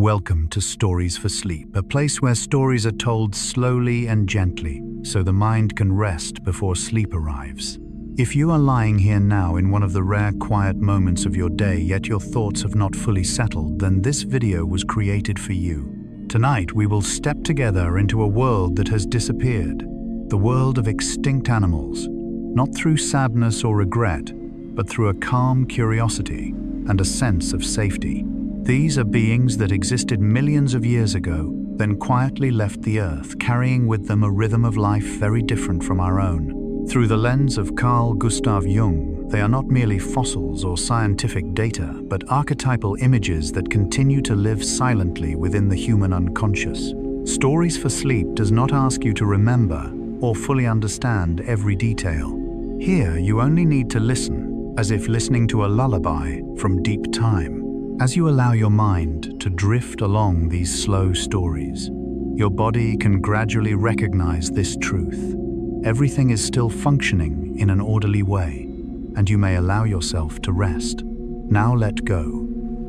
Welcome to Stories for Sleep, a place where stories are told slowly and gently so the mind can rest before sleep arrives. If you are lying here now in one of the rare quiet moments of your day, yet your thoughts have not fully settled, then this video was created for you. Tonight we will step together into a world that has disappeared, the world of extinct animals, not through sadness or regret, but through a calm curiosity and a sense of safety. These are beings that existed millions of years ago, then quietly left the earth, carrying with them a rhythm of life very different from our own. Through the lens of Carl Gustav Jung, they are not merely fossils or scientific data, but archetypal images that continue to live silently within the human unconscious. Stories for Sleep does not ask you to remember or fully understand every detail. Here, you only need to listen, as if listening to a lullaby from deep time. As you allow your mind to drift along these slow stories, your body can gradually recognize this truth. Everything is still functioning in an orderly way, and you may allow yourself to rest. Now let go,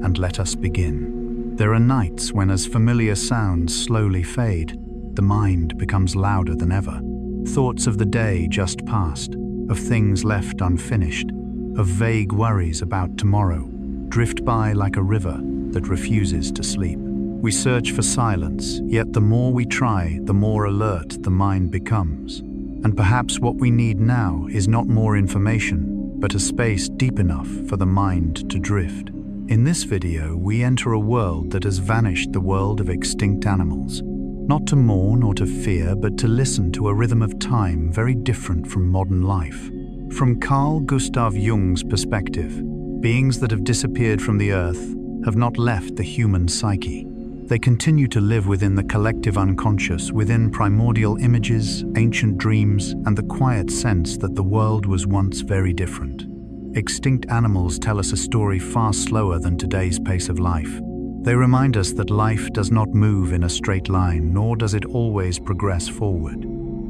and let us begin. There are nights when, as familiar sounds slowly fade, the mind becomes louder than ever. Thoughts of the day just past, of things left unfinished, of vague worries about tomorrow, drift by like a river that refuses to sleep. We search for silence, yet the more we try, the more alert the mind becomes. And perhaps what we need now is not more information, but a space deep enough for the mind to drift. In this video, we enter a world that has vanished, the world of extinct animals. Not to mourn or to fear, but to listen to a rhythm of time very different from modern life. From Carl Gustav Jung's perspective, beings that have disappeared from the earth have not left the human psyche. They continue to live within the collective unconscious, within primordial images, ancient dreams, and the quiet sense that the world was once very different. Extinct animals tell us a story far slower than today's pace of life. They remind us that life does not move in a straight line, nor does it always progress forward.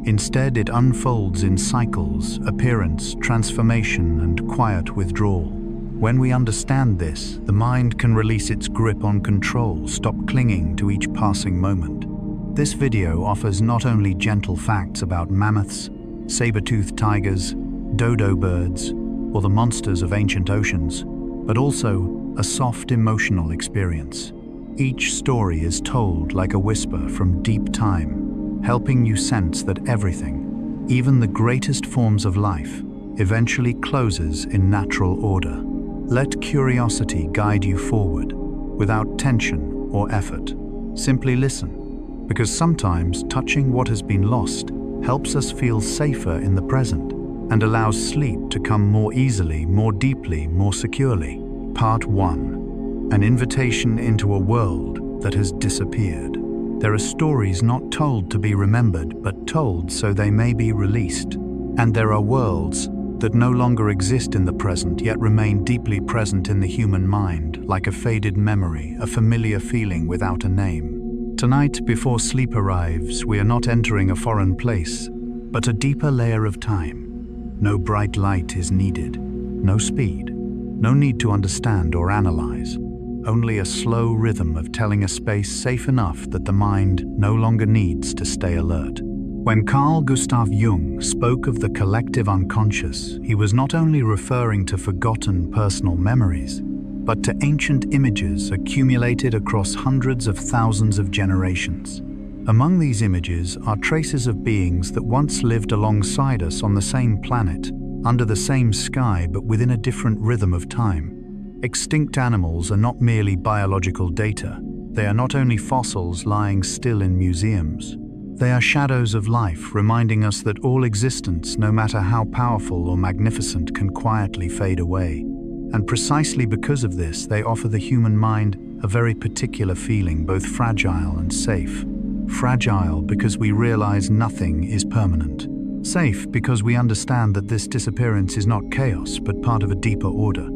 Instead, it unfolds in cycles, appearance, transformation, and quiet withdrawal. When we understand this, the mind can release its grip on control, stop clinging to each passing moment. This video offers not only gentle facts about mammoths, saber-toothed tigers, dodo birds, or the monsters of ancient oceans, but also a soft emotional experience. Each story is told like a whisper from deep time, helping you sense that everything, even the greatest forms of life, eventually closes in natural order. Let curiosity guide you forward, without tension or effort. Simply listen, because sometimes touching what has been lost helps us feel safer in the present and allows sleep to come more easily, more deeply, more securely. Part 1. An invitation into a world that has disappeared. There are stories not told to be remembered, but told so they may be released. And there are worlds that no longer exist in the present, yet remain deeply present in the human mind, like a faded memory, a familiar feeling without a name. Tonight, before sleep arrives, we are not entering a foreign place, but a deeper layer of time. No bright light is needed, no speed, no need to understand or analyze, only a slow rhythm of telling a space safe enough that the mind no longer needs to stay alert. When Carl Gustav Jung spoke of the collective unconscious, he was not only referring to forgotten personal memories, but to ancient images accumulated across hundreds of thousands of generations. Among these images are traces of beings that once lived alongside us on the same planet, under the same sky, but within a different rhythm of time. Extinct animals are not merely biological data. They are not only fossils lying still in museums. They are shadows of life, reminding us that all existence, no matter how powerful or magnificent, can quietly fade away. And precisely because of this, they offer the human mind a very particular feeling, both fragile and safe. Fragile because we realize nothing is permanent. Safe because we understand that this disappearance is not chaos, but part of a deeper order.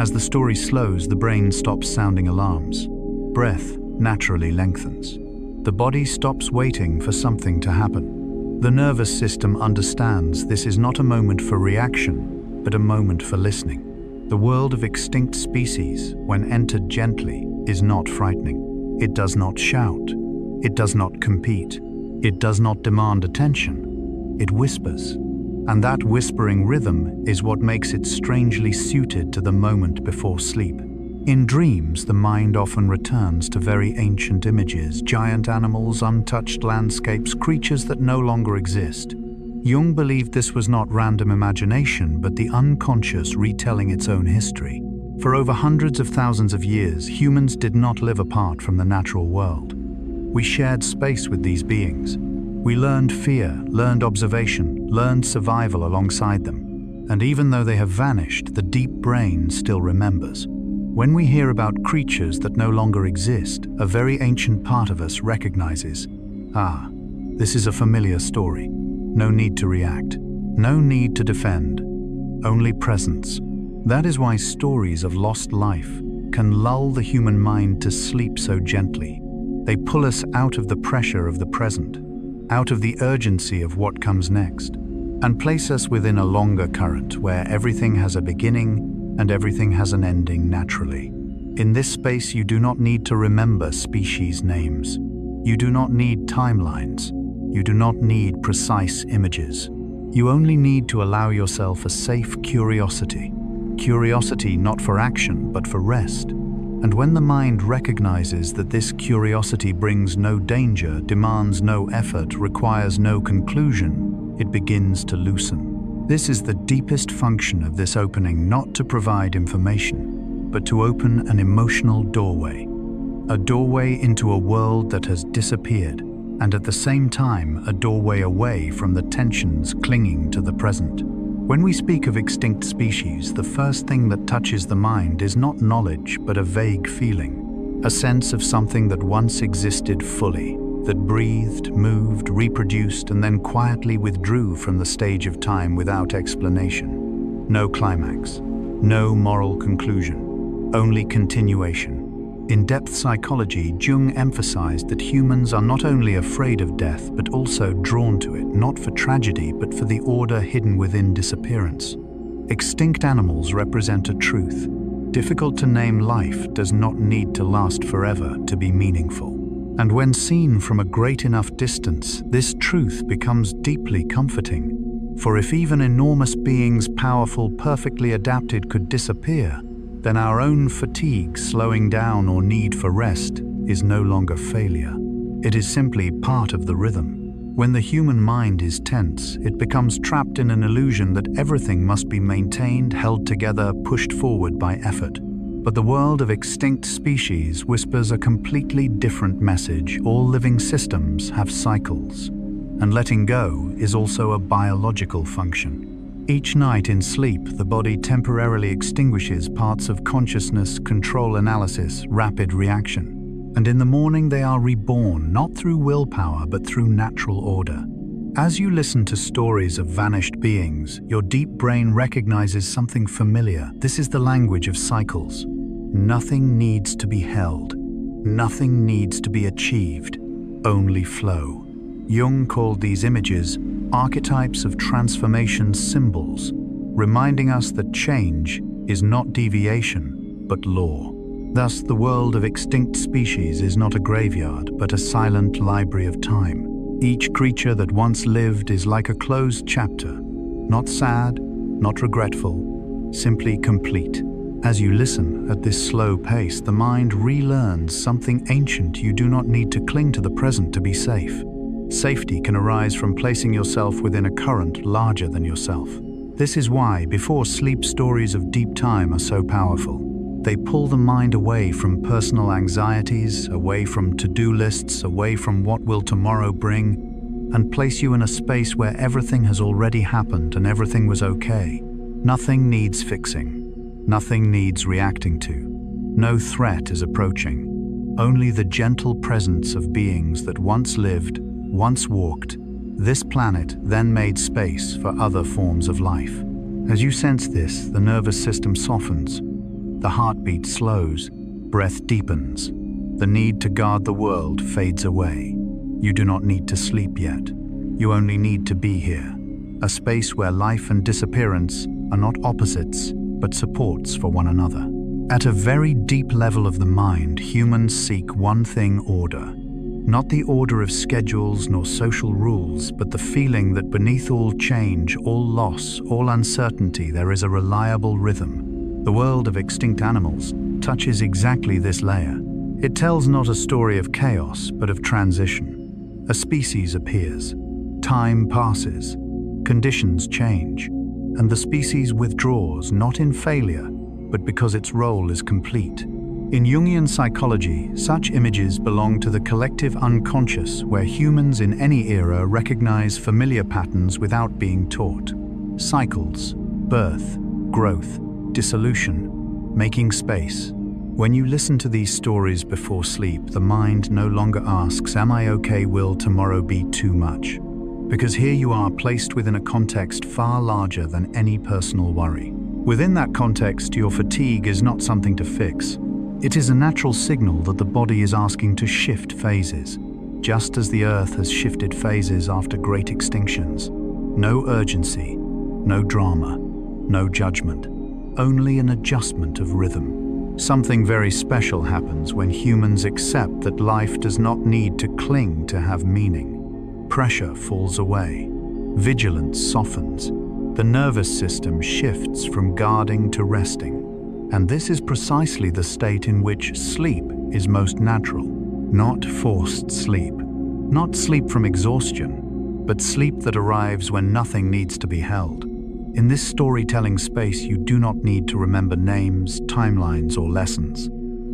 As the story slows, the brain stops sounding alarms. Breath naturally lengthens. The body stops waiting for something to happen. The nervous system understands this is not a moment for reaction, but a moment for listening. The world of extinct species, when entered gently, is not frightening. It does not shout. It does not compete. It does not demand attention. It whispers. And that whispering rhythm is what makes it strangely suited to the moment before sleep. In dreams, the mind often returns to very ancient images, giant animals, untouched landscapes, creatures that no longer exist. Jung believed this was not random imagination, but the unconscious retelling its own history. For over hundreds of thousands of years, humans did not live apart from the natural world. We shared space with these beings. We learned fear, learned observation, learned survival alongside them. And even though they have vanished, the deep brain still remembers. When we hear about creatures that no longer exist, a very ancient part of us recognizes, this is a familiar story. No need to react. No need to defend. Only presence. That is why stories of lost life can lull the human mind to sleep so gently. They pull us out of the pressure of the present, out of the urgency of what comes next, and place us within a longer current where everything has a beginning and everything has an ending naturally. In this space, you do not need to remember species names. You do not need timelines. You do not need precise images. You only need to allow yourself a safe curiosity. Curiosity not for action, but for rest. And when the mind recognizes that this curiosity brings no danger, demands no effort, requires no conclusion, it begins to loosen. This is the deepest function of this opening, not to provide information, but to open an emotional doorway. A doorway into a world that has disappeared, and at the same time, a doorway away from the tensions clinging to the present. When we speak of extinct species, the first thing that touches the mind is not knowledge, but a vague feeling, a sense of something that once existed fully, that breathed, moved, reproduced, and then quietly withdrew from the stage of time without explanation. No climax, no moral conclusion, only continuation. In depth psychology, Jung emphasized that humans are not only afraid of death, but also drawn to it, not for tragedy, but for the order hidden within disappearance. Extinct animals represent a truth. Difficult to name life does not need to last forever to be meaningful. And when seen from a great enough distance, this truth becomes deeply comforting. For if even enormous beings, powerful, perfectly adapted, could disappear, then our own fatigue, slowing down, or need for rest is no longer failure. It is simply part of the rhythm. When the human mind is tense, it becomes trapped in an illusion that everything must be maintained, held together, pushed forward by effort. But the world of extinct species whispers a completely different message. All living systems have cycles, and letting go is also a biological function. Each night in sleep, the body temporarily extinguishes parts of consciousness, control analysis, rapid reaction. And in the morning they are reborn, not through willpower, but through natural order. As you listen to stories of vanished beings, your deep brain recognizes something familiar. This is the language of cycles. Nothing needs to be held. Nothing needs to be achieved. Only flow. Jung called these images archetypes of transformation symbols, reminding us that change is not deviation, but law. Thus, the world of extinct species is not a graveyard, but a silent library of time. Each creature that once lived is like a closed chapter, not sad, not regretful, simply complete. As you listen at this slow pace, the mind relearns something ancient. You do not need to cling to the present to be safe. Safety can arise from placing yourself within a current larger than yourself. This is why, before sleep, stories of deep time are so powerful. They pull the mind away from personal anxieties, away from to-do lists, away from what will tomorrow bring, and place you in a space where everything has already happened and everything was okay. Nothing needs fixing. Nothing needs reacting to. No threat is approaching. Only the gentle presence of beings that once lived, once walked, this planet, then made space for other forms of life. As you sense this, the nervous system softens. The heartbeat slows, breath deepens. The need to guard the world fades away. You do not need to sleep yet. You only need to be here. A space where life and disappearance are not opposites, but supports for one another. At a very deep level of the mind, humans seek one thing: order. Not the order of schedules nor social rules, but the feeling that beneath all change, all loss, all uncertainty, there is a reliable rhythm. The world of extinct animals touches exactly this layer. It tells not a story of chaos, but of transition. A species appears, time passes, conditions change, and the species withdraws, not in failure, but because its role is complete. In Jungian psychology, such images belong to the collective unconscious, where humans in any era recognize familiar patterns without being taught. Cycles, birth, growth, dissolution, making space. When you listen to these stories before sleep, the mind no longer asks, "Am I okay? Will tomorrow be too much?" Because here you are, placed within a context far larger than any personal worry. Within that context, your fatigue is not something to fix. It is a natural signal that the body is asking to shift phases, just as the Earth has shifted phases after great extinctions. No urgency, no drama, no judgment, only an adjustment of rhythm. Something very special happens when humans accept that life does not need to cling to have meaning. Pressure falls away, vigilance softens, the nervous system shifts from guarding to resting. And this is precisely the state in which sleep is most natural. Not forced sleep, not sleep from exhaustion, but sleep that arrives when nothing needs to be held. In this storytelling space, you do not need to remember names, timelines, or lessons.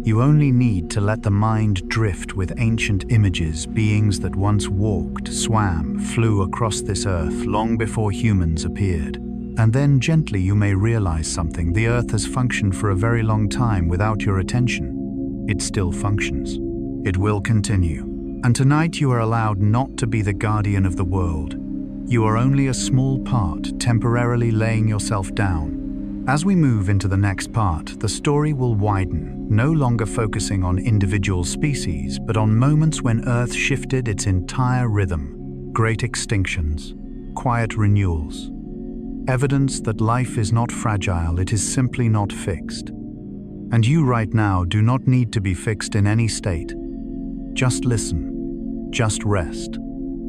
You only need to let the mind drift with ancient images, beings that once walked, swam, flew across this earth long before humans appeared. And then gently you may realize something. The Earth has functioned for a very long time without your attention. It still functions. It will continue. And tonight you are allowed not to be the guardian of the world. You are only a small part, temporarily laying yourself down. As we move into the next part, the story will widen, no longer focusing on individual species, but on moments when Earth shifted its entire rhythm. Great extinctions, quiet renewals. Evidence that life is not fragile, it is simply not fixed. And you right now do not need to be fixed in any state. Just listen, just rest.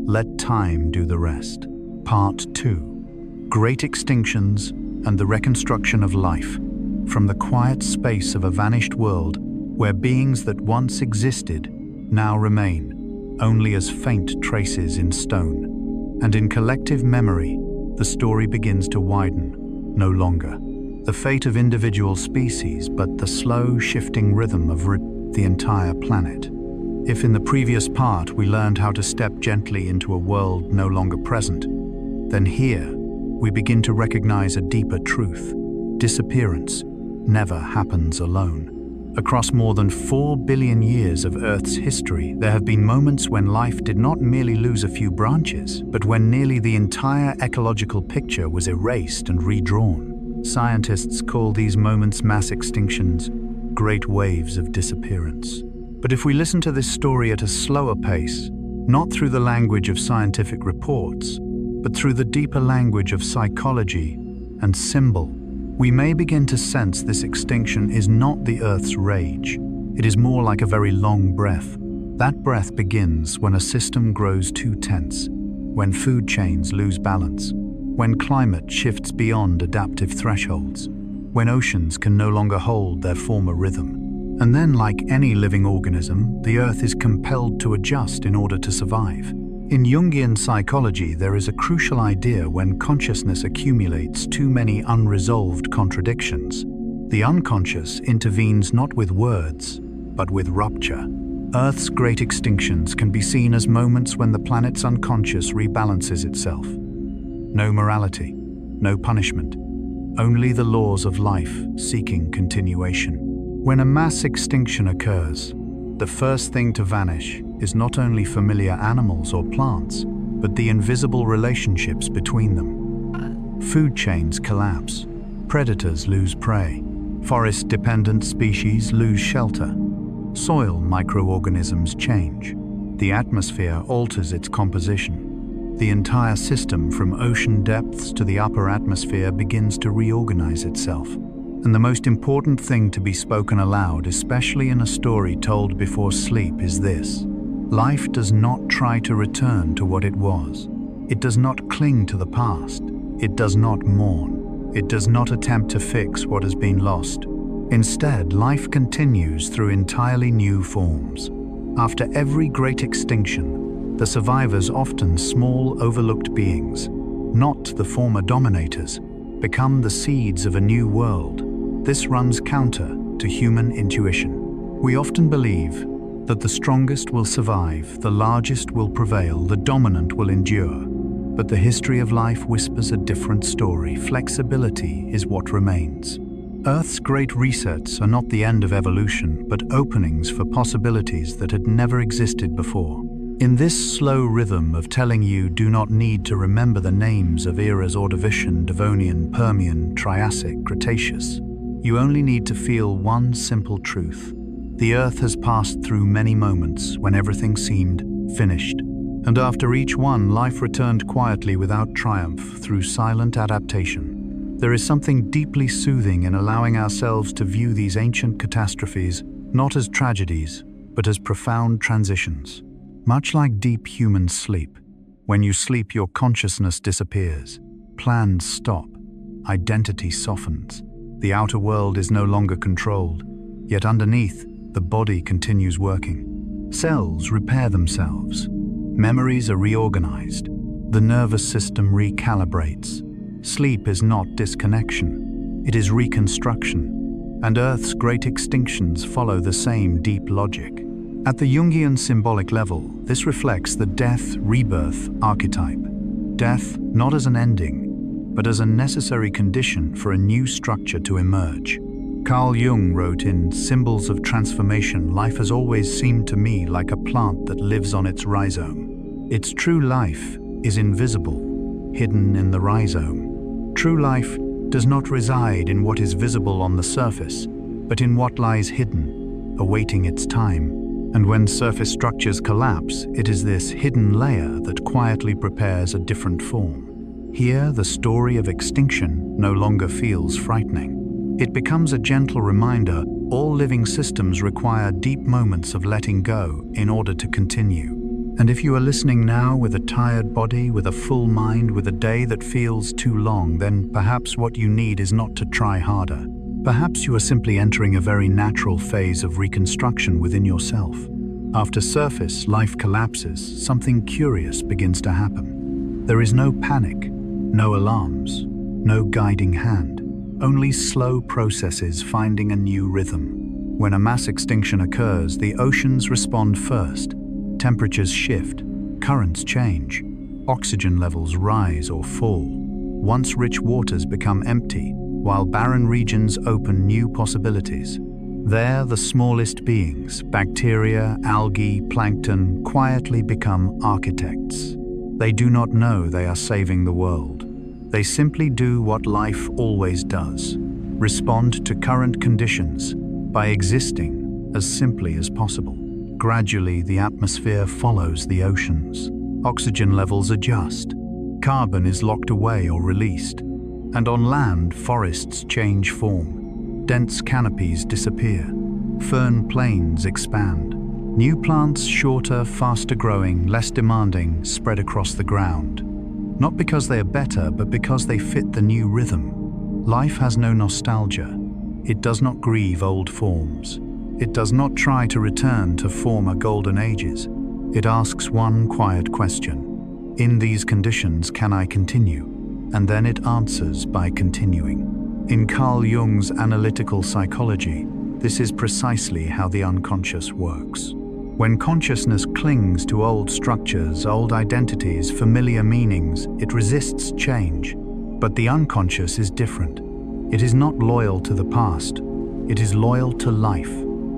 Let time do the rest. Part 2. Great Extinctions and the Reconstruction of Life. From the quiet space of a vanished world, where beings that once existed now remain, only as faint traces in stone. And in collective memory, the story begins to widen, no longer the fate of individual species, but the slow shifting rhythm of the entire planet. If in the previous part we learned how to step gently into a world no longer present, then here we begin to recognize a deeper truth. Disappearance never happens alone. Across more than 4 billion years of Earth's history, there have been moments when life did not merely lose a few branches, but when nearly the entire ecological picture was erased and redrawn. Scientists call these moments mass extinctions, great waves of disappearance. But if we listen to this story at a slower pace, not through the language of scientific reports, but through the deeper language of psychology and symbol, we may begin to sense this extinction is not the Earth's rage. It is more like a very long breath. That breath begins when a system grows too tense, when food chains lose balance, when climate shifts beyond adaptive thresholds, when oceans can no longer hold their former rhythm. And then, like any living organism, the Earth is compelled to adjust in order to survive. In Jungian psychology, there is a crucial idea: when consciousness accumulates too many unresolved contradictions, the unconscious intervenes not with words, but with rupture. Earth's great extinctions can be seen as moments when the planet's unconscious rebalances itself. No morality, no punishment, only the laws of life seeking continuation. When a mass extinction occurs, the first thing to vanish is not only familiar animals or plants, but the invisible relationships between them. Food chains collapse, predators lose prey, forest-dependent species lose shelter, soil microorganisms change, the atmosphere alters its composition. The entire system from ocean depths to the upper atmosphere begins to reorganize itself. And the most important thing to be spoken aloud, especially in a story told before sleep, is this: life does not try to return to what it was. It does not cling to the past. It does not mourn. It does not attempt to fix what has been lost. Instead, life continues through entirely new forms. After every great extinction, the survivors, often small, overlooked beings, not the former dominators, become the seeds of a new world. This runs counter to human intuition. We often believe that the strongest will survive, the largest will prevail, the dominant will endure. But the history of life whispers a different story. Flexibility is what remains. Earth's great resets are not the end of evolution, but openings for possibilities that had never existed before. In this slow rhythm of telling you do not need to remember the names of eras: Ordovician, Devonian, Permian, Triassic, Cretaceous. You only need to feel one simple truth. The Earth has passed through many moments when everything seemed finished. And after each one, life returned quietly without triumph, through silent adaptation. There is something deeply soothing in allowing ourselves to view these ancient catastrophes not as tragedies, but as profound transitions. Much like deep human sleep, when you sleep, your consciousness disappears. Plans stop. Identity softens. The outer world is no longer controlled, yet underneath, the body continues working. Cells repair themselves. Memories are reorganized. The nervous system recalibrates. Sleep is not disconnection. It is reconstruction. And Earth's great extinctions follow the same deep logic. At the Jungian symbolic level, this reflects the death-rebirth archetype. Death not as an ending, but as a necessary condition for a new structure to emerge. Carl Jung wrote in Symbols of Transformation, "Life has always seemed to me like a plant that lives on its rhizome. Its true life is invisible, hidden in the rhizome. True life does not reside in what is visible on the surface, but in what lies hidden, awaiting its time. And when surface structures collapse, it is this hidden layer that quietly prepares a different form. Here, the story of extinction no longer feels frightening. It becomes a gentle reminder all living systems require deep moments of letting go in order to continue. And if you are listening now with a tired body, with a full mind, with a day that feels too long, then perhaps what you need is not to try harder. Perhaps you are simply entering a very natural phase of reconstruction within yourself. After surface life collapses, something curious begins to happen. There is no panic, no alarms, no guiding hand, only slow processes finding a new rhythm. When a mass extinction occurs, the oceans respond first. Temperatures shift, currents change, oxygen levels rise or fall. Once rich waters become empty, while barren regions open new possibilities. There, the smallest beings, bacteria, algae, plankton, quietly become architects. They do not know they are saving the world. They simply do what life always does: respond to current conditions by existing as simply as possible. Gradually, the atmosphere follows the oceans. Oxygen levels adjust. Carbon is locked away or released. And on land, forests change form. Dense canopies disappear. Fern plains expand. New plants, shorter, faster growing, less demanding, spread across the ground. Not because they are better, but because they fit the new rhythm. Life has no nostalgia. It does not grieve old forms. It does not try to return to former golden ages. It asks one quiet question: in these conditions, can I continue? And then it answers by continuing. In Carl Jung's analytical psychology, this is precisely how the unconscious works. When consciousness clings to old structures, old identities, familiar meanings, it resists change. But the unconscious is different. It is not loyal to the past. It is loyal to life.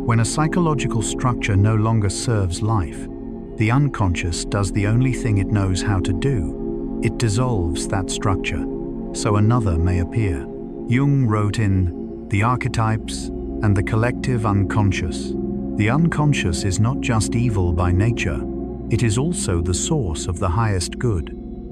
When a psychological structure no longer serves life, the unconscious does the only thing it knows how to do. It dissolves that structure, so another may appear. Jung wrote in The Archetypes and the Collective Unconscious. The unconscious is not just evil by nature, it is also the source of the highest good.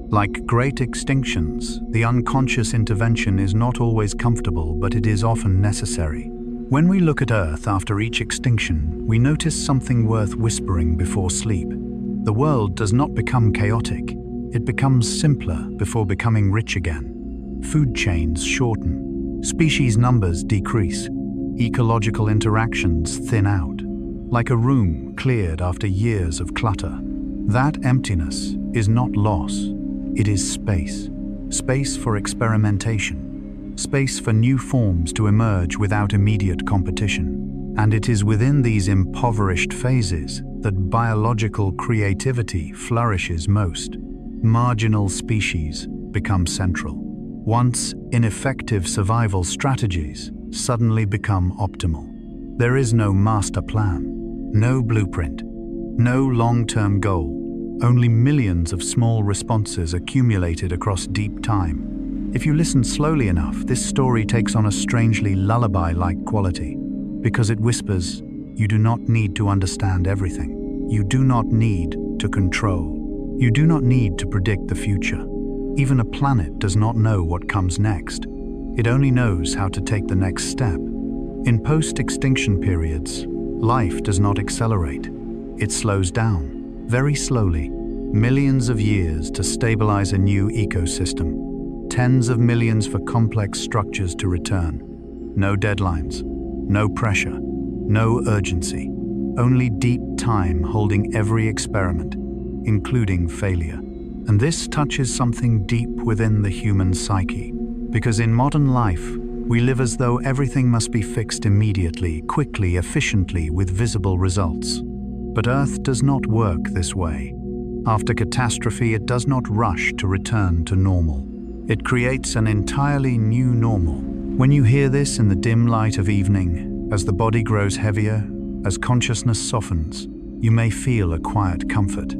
Like great extinctions, the unconscious intervention is not always comfortable, but it is often necessary. When we look at Earth after each extinction, we notice something worth whispering before sleep. The world does not become chaotic. It becomes simpler before becoming rich again. Food chains shorten. Species numbers decrease. Ecological interactions thin out. Like a room cleared after years of clutter. That emptiness is not loss. It is space. Space for experimentation. Space for new forms to emerge without immediate competition. And it is within these impoverished phases that biological creativity flourishes most. Marginal species become central. Once ineffective survival strategies suddenly become optimal. There is no master plan, no blueprint, no long-term goal. Only millions of small responses accumulated across deep time. If you listen slowly enough, this story takes on a strangely lullaby-like quality, because it whispers, you do not need to understand everything. You do not need to control. You do not need to predict the future. Even a planet does not know what comes next. It only knows how to take the next step. In post-extinction periods, life does not accelerate. It slows down. Very slowly, millions of years to stabilize a new ecosystem, tens of millions for complex structures to return. No deadlines, no pressure, no urgency, only deep time holding every experiment, including failure. And this touches something deep within the human psyche, because in modern life, we live as though everything must be fixed immediately, quickly, efficiently, with visible results. But Earth does not work this way. After catastrophe, it does not rush to return to normal. It creates an entirely new normal. When you hear this in the dim light of evening, as the body grows heavier, as consciousness softens, you may feel a quiet comfort.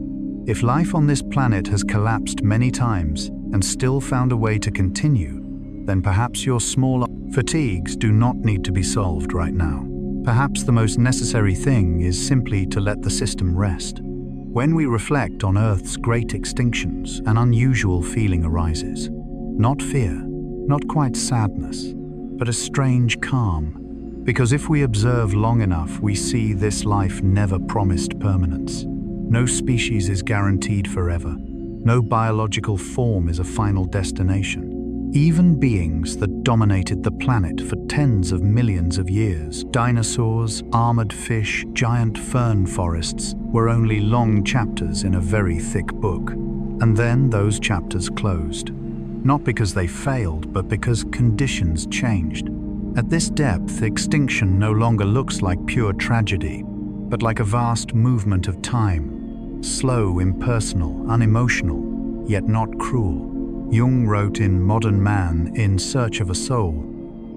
If life on this planet has collapsed many times and still found a way to continue, then perhaps your smaller fatigues do not need to be solved right now. Perhaps the most necessary thing is simply to let the system rest. When we reflect on Earth's great extinctions, an unusual feeling arises. Not fear, not quite sadness, but a strange calm. Because if we observe long enough, we see this life never promised permanence. No species is guaranteed forever. No biological form is a final destination. Even beings that dominated the planet for tens of millions of years, dinosaurs, armored fish, giant fern forests, were only long chapters in a very thick book. And then those chapters closed. Not because they failed, but because conditions changed. At this depth, extinction no longer looks like pure tragedy, but like a vast movement of time. Slow, impersonal, unemotional, yet not cruel. Jung wrote in Modern Man, In Search of a Soul,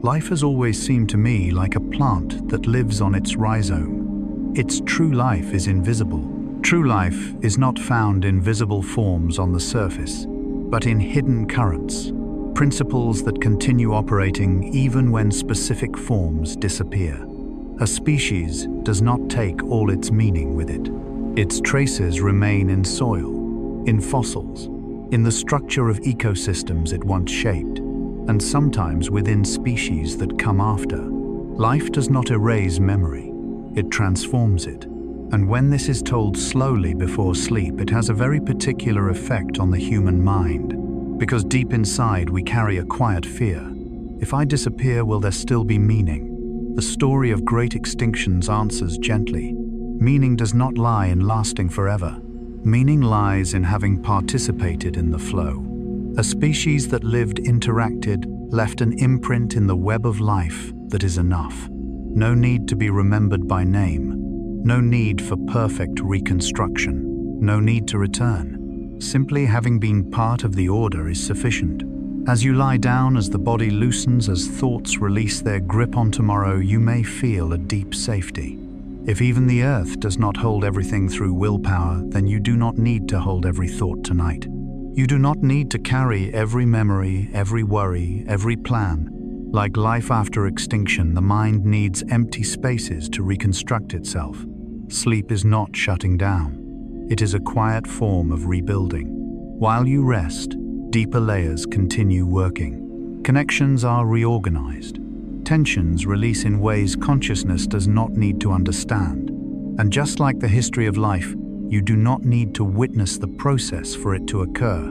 life has always seemed to me like a plant that lives on its rhizome. Its true life is invisible. True life is not found in visible forms on the surface, but in hidden currents, principles that continue operating even when specific forms disappear. A species does not take all its meaning with it. Its traces remain in soil, in fossils, in the structure of ecosystems it once shaped, and sometimes within species that come after. Life does not erase memory, it transforms it. And when this is told slowly before sleep, it has a very particular effect on the human mind. Because deep inside we carry a quiet fear. If I disappear, will there still be meaning? The story of great extinctions answers gently. Meaning does not lie in lasting forever. Meaning lies in having participated in the flow. A species that lived, interacted, left an imprint in the web of life that is enough. No need to be remembered by name. No need for perfect reconstruction. No need to return. Simply having been part of the order is sufficient. As you lie down, as the body loosens, as thoughts release their grip on tomorrow, you may feel a deep safety. If even the earth does not hold everything through willpower, then you do not need to hold every thought tonight. You do not need to carry every memory, every worry, every plan. Like life after extinction, the mind needs empty spaces to reconstruct itself. Sleep is not shutting down. It is a quiet form of rebuilding. While you rest, deeper layers continue working. Connections are reorganized. Tensions release in ways consciousness does not need to understand. And just like the history of life, you do not need to witness the process for it to occur.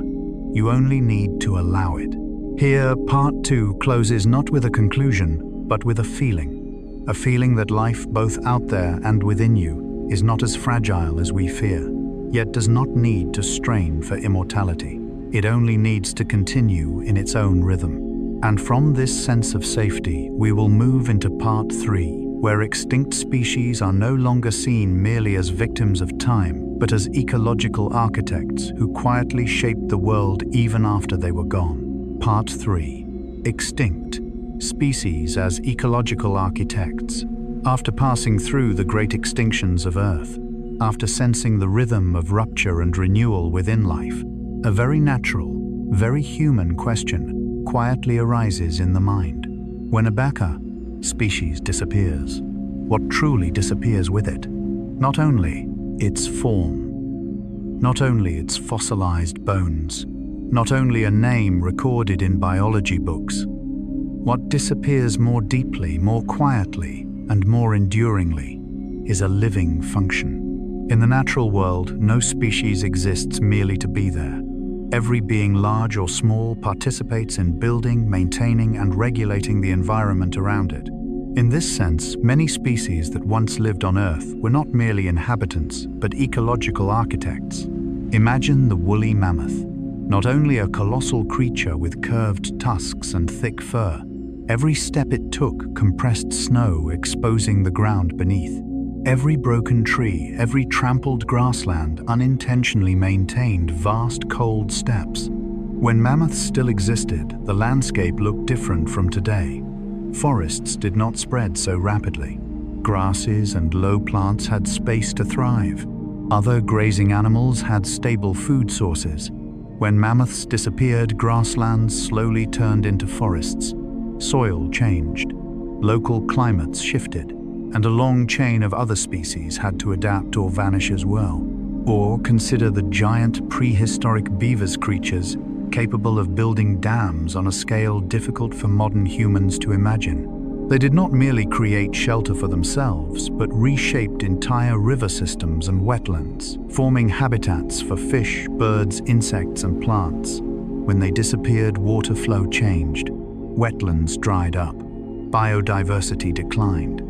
You only need to allow it. Here, part 2 closes not with a conclusion, but with a feeling. A feeling that life, both out there and within you, is not as fragile as we fear, yet does not need to strain for immortality. It only needs to continue in its own rhythm. And from this sense of safety, we will move into part 3, where extinct species are no longer seen merely as victims of time, but as ecological architects who quietly shaped the world even after they were gone. Part 3. Extinct species as ecological architects. After passing through the great extinctions of Earth, after sensing the rhythm of rupture and renewal within life, a very natural, very human question quietly arises in the mind. When a baka species disappears, what truly disappears with it? Not only its form, not only its fossilized bones, not only a name recorded in biology books. What disappears more deeply, more quietly, and more enduringly is a living function. In the natural world, no species exists merely to be there. Every being, large or small, participates in building, maintaining, and regulating the environment around it. In this sense, many species that once lived on Earth were not merely inhabitants, but ecological architects. Imagine the woolly mammoth. Not only a colossal creature with curved tusks and thick fur, every step it took compressed snow exposing the ground beneath. Every broken tree, every trampled grassland unintentionally maintained vast cold steppes. When mammoths still existed, the landscape looked different from today. Forests did not spread so rapidly. Grasses and low plants had space to thrive. Other grazing animals had stable food sources. When mammoths disappeared, grasslands slowly turned into forests. Soil changed. Local climates shifted, and a long chain of other species had to adapt or vanish as well. Or consider the giant prehistoric beavers, creatures capable of building dams on a scale difficult for modern humans to imagine. They did not merely create shelter for themselves, but reshaped entire river systems and wetlands, forming habitats for fish, birds, insects, and plants. When they disappeared, water flow changed. Wetlands dried up. Biodiversity declined.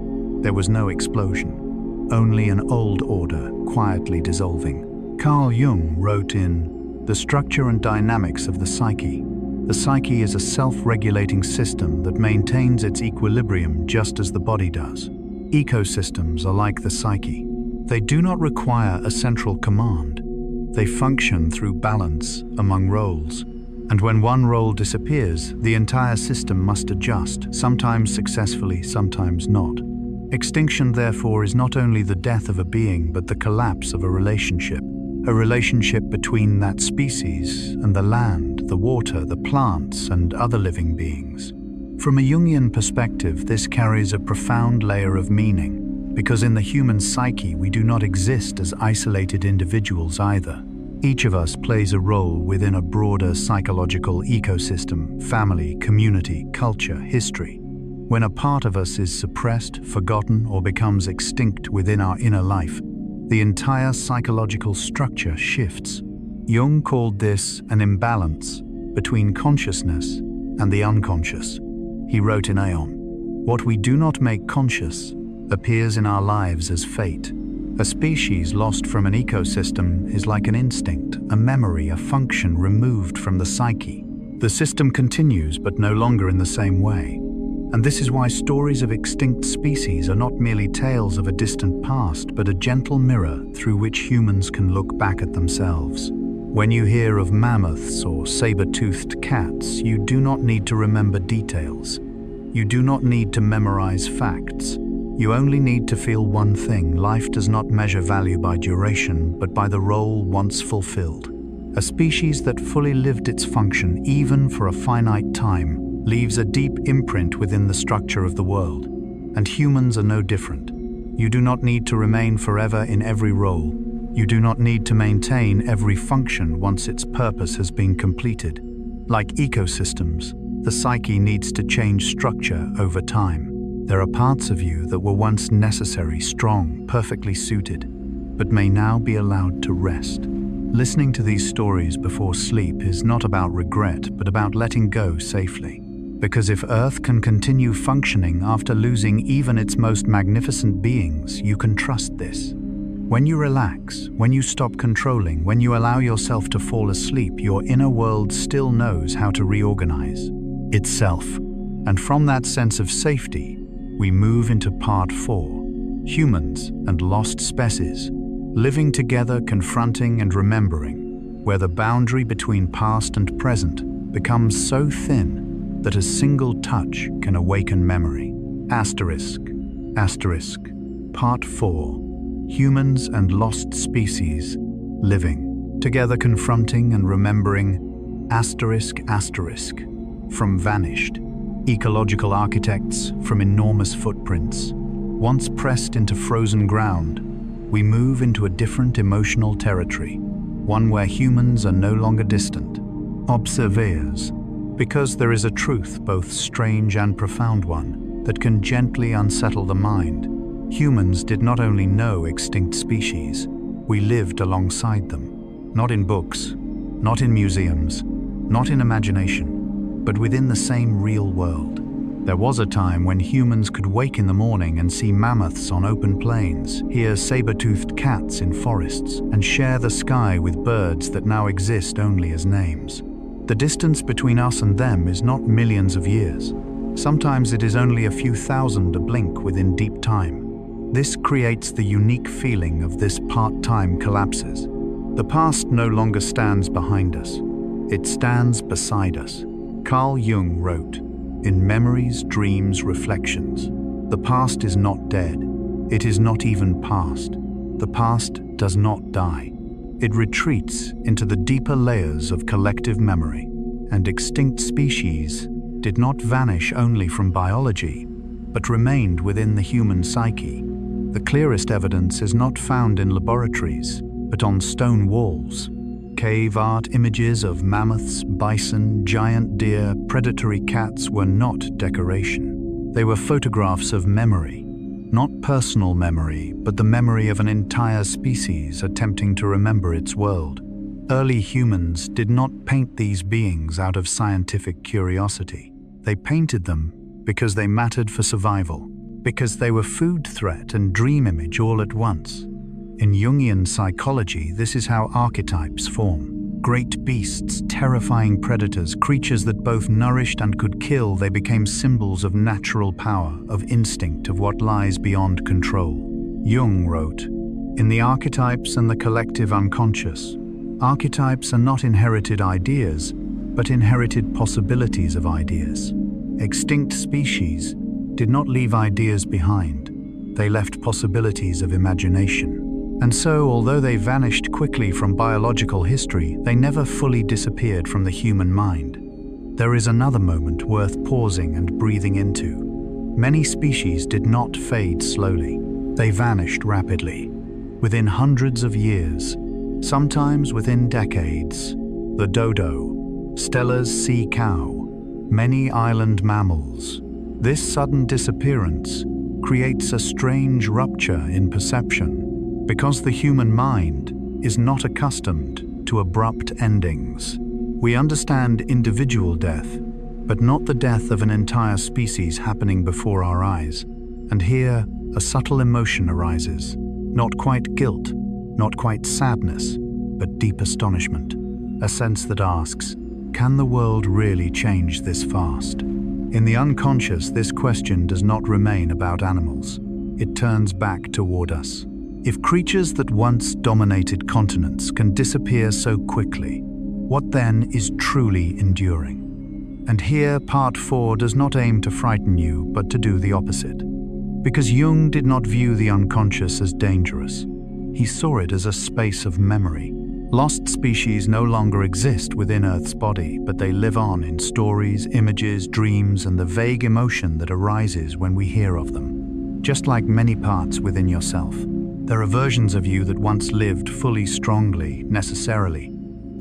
There was no explosion, only an old order quietly dissolving. Carl Jung wrote in The Structure and Dynamics of the Psyche, the psyche is a self-regulating system that maintains its equilibrium just as the body does. Ecosystems are like the psyche. They do not require a central command. They function through balance among roles. And when one role disappears, the entire system must adjust, sometimes successfully, sometimes not. Extinction, therefore, is not only the death of a being, but the collapse of a relationship between that species and the land, the water, the plants, and other living beings. From a Jungian perspective, this carries a profound layer of meaning, because in the human psyche, we do not exist as isolated individuals either. Each of us plays a role within a broader psychological ecosystem, family, community, culture, history. When a part of us is suppressed, forgotten, or becomes extinct within our inner life, the entire psychological structure shifts. Jung called this an imbalance between consciousness and the unconscious. He wrote in Aeon, "What we do not make conscious appears in our lives as fate. A species lost from an ecosystem is like an instinct, a memory, a function removed from the psyche. The system continues, but no longer in the same way. And this is why stories of extinct species are not merely tales of a distant past, but a gentle mirror through which humans can look back at themselves. When you hear of mammoths or saber-toothed cats, you do not need to remember details. You do not need to memorize facts. You only need to feel one thing: life does not measure value by duration, but by the role once fulfilled. A species that fully lived its function, even for a finite time, leaves a deep imprint within the structure of the world. And humans are no different. You do not need to remain forever in every role. You do not need to maintain every function once its purpose has been completed. Like ecosystems, the psyche needs to change structure over time. There are parts of you that were once necessary, strong, perfectly suited, but may now be allowed to rest. Listening to these stories before sleep is not about regret, but about letting go safely. Because if Earth can continue functioning after losing even its most magnificent beings, you can trust this. When you relax, when you stop controlling, when you allow yourself to fall asleep, your inner world still knows how to reorganize itself. And from that sense of safety, we move into part 4, humans and lost species, living together, confronting and remembering, where the boundary between past and present becomes so thin that a single touch can awaken memory. Asterisk, asterisk, part 4. Humans and lost species, living together, confronting and remembering, asterisk, asterisk, from vanished ecological architects, from enormous footprints. Once pressed into frozen ground, we move into a different emotional territory, one where humans are no longer distant observers, because there is a truth, both strange and profound one, that can gently unsettle the mind. Humans did not only know extinct species, we lived alongside them. Not in books, not in museums, not in imagination, but within the same real world. There was a time when humans could wake in the morning and see mammoths on open plains, hear saber-toothed cats in forests, and share the sky with birds that now exist only as names. The distance between us and them is not millions of years. Sometimes it is only a few thousand, a blink within deep time. This creates the unique feeling of this part-time collapses. The past no longer stands behind us. It stands beside us. Carl Jung wrote, "In memories, dreams, reflections, the past is not dead. It is not even past. The past does not die. It retreats into the deeper layers of collective memory." And extinct species did not vanish only from biology, but remained within the human psyche. The clearest evidence is not found in laboratories, but on stone walls. Cave art images of mammoths, bison, giant deer, predatory cats were not decoration. They were photographs of memory. Not personal memory, but the memory of an entire species attempting to remember its world. Early humans did not paint these beings out of scientific curiosity. They painted them because they mattered for survival, because they were food threat and dream image all at once. In Jungian psychology, this is how archetypes form. Great beasts, terrifying predators, creatures that both nourished and could kill, they became symbols of natural power, of instinct, of what lies beyond control. Jung wrote, "In the archetypes and the collective unconscious, archetypes are not inherited ideas, but inherited possibilities of ideas. Extinct species did not leave ideas behind. They left possibilities of imagination. And so, although they vanished quickly from biological history, they never fully disappeared from the human mind. There is another moment worth pausing and breathing into. Many species did not fade slowly. They vanished rapidly. Within hundreds of years, sometimes within decades. The dodo, Stella's sea cow, many island mammals. This sudden disappearance creates a strange rupture in perception, because the human mind is not accustomed to abrupt endings. We understand individual death, but not the death of an entire species happening before our eyes. And here, a subtle emotion arises. Not quite guilt, not quite sadness, but deep astonishment. A sense that asks, can the world really change this fast? In the unconscious, this question does not remain about animals. It turns back toward us. If creatures that once dominated continents can disappear so quickly, what then is truly enduring? And here, part 4 does not aim to frighten you, but to do the opposite. Because Jung did not view the unconscious as dangerous. He saw it as a space of memory. Lost species no longer exist within Earth's body, but they live on in stories, images, dreams, and the vague emotion that arises when we hear of them. Just like many parts within yourself, There are versions of you that once lived fully, strongly, necessarily,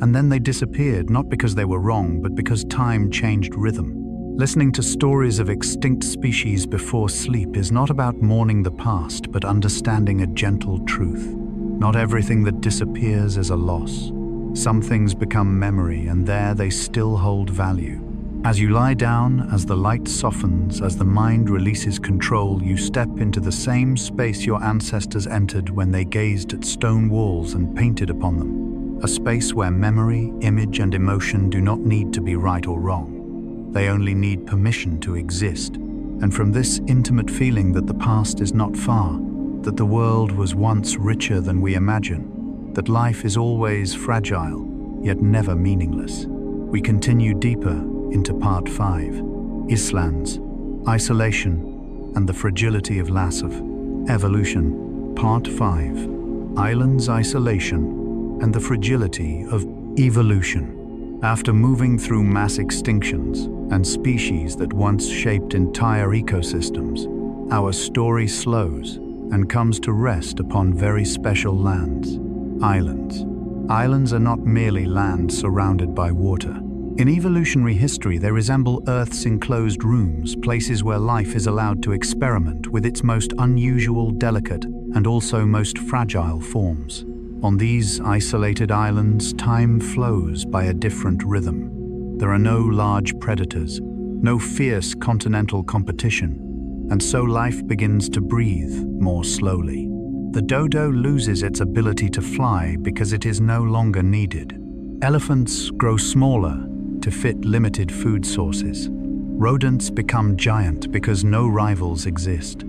and then they disappeared, not because they were wrong, but because time changed rhythm. Listening to stories of extinct species before sleep is not about mourning the past, but understanding a gentle truth. Not everything that disappears is a loss. Some things become memory, and there they still hold value. As you lie down, as the light softens, as the mind releases control, you step into the same space your ancestors entered when they gazed at stone walls and painted upon them. A space where memory, image, and emotion do not need to be right or wrong. They only need permission to exist. And from this intimate feeling that the past is not far, that the world was once richer than we imagine, that life is always fragile, yet never meaningless, we continue deeper into Part 5, Islands, Isolation, and the Fragility of Lasov. Evolution, Part 5, Islands, Isolation, and the Fragility of Evolution. After moving through mass extinctions and species that once shaped entire ecosystems, our story slows and comes to rest upon very special lands, islands. Islands are not merely land surrounded by water. In evolutionary history, they resemble Earth's enclosed rooms, places where life is allowed to experiment with its most unusual, delicate, and also most fragile forms. On these isolated islands, time flows by a different rhythm. There are no large predators, no fierce continental competition, and so life begins to breathe more slowly. The dodo loses its ability to fly because it is no longer needed. Elephants grow smaller to fit limited food sources. Rodents become giant because no rivals exist.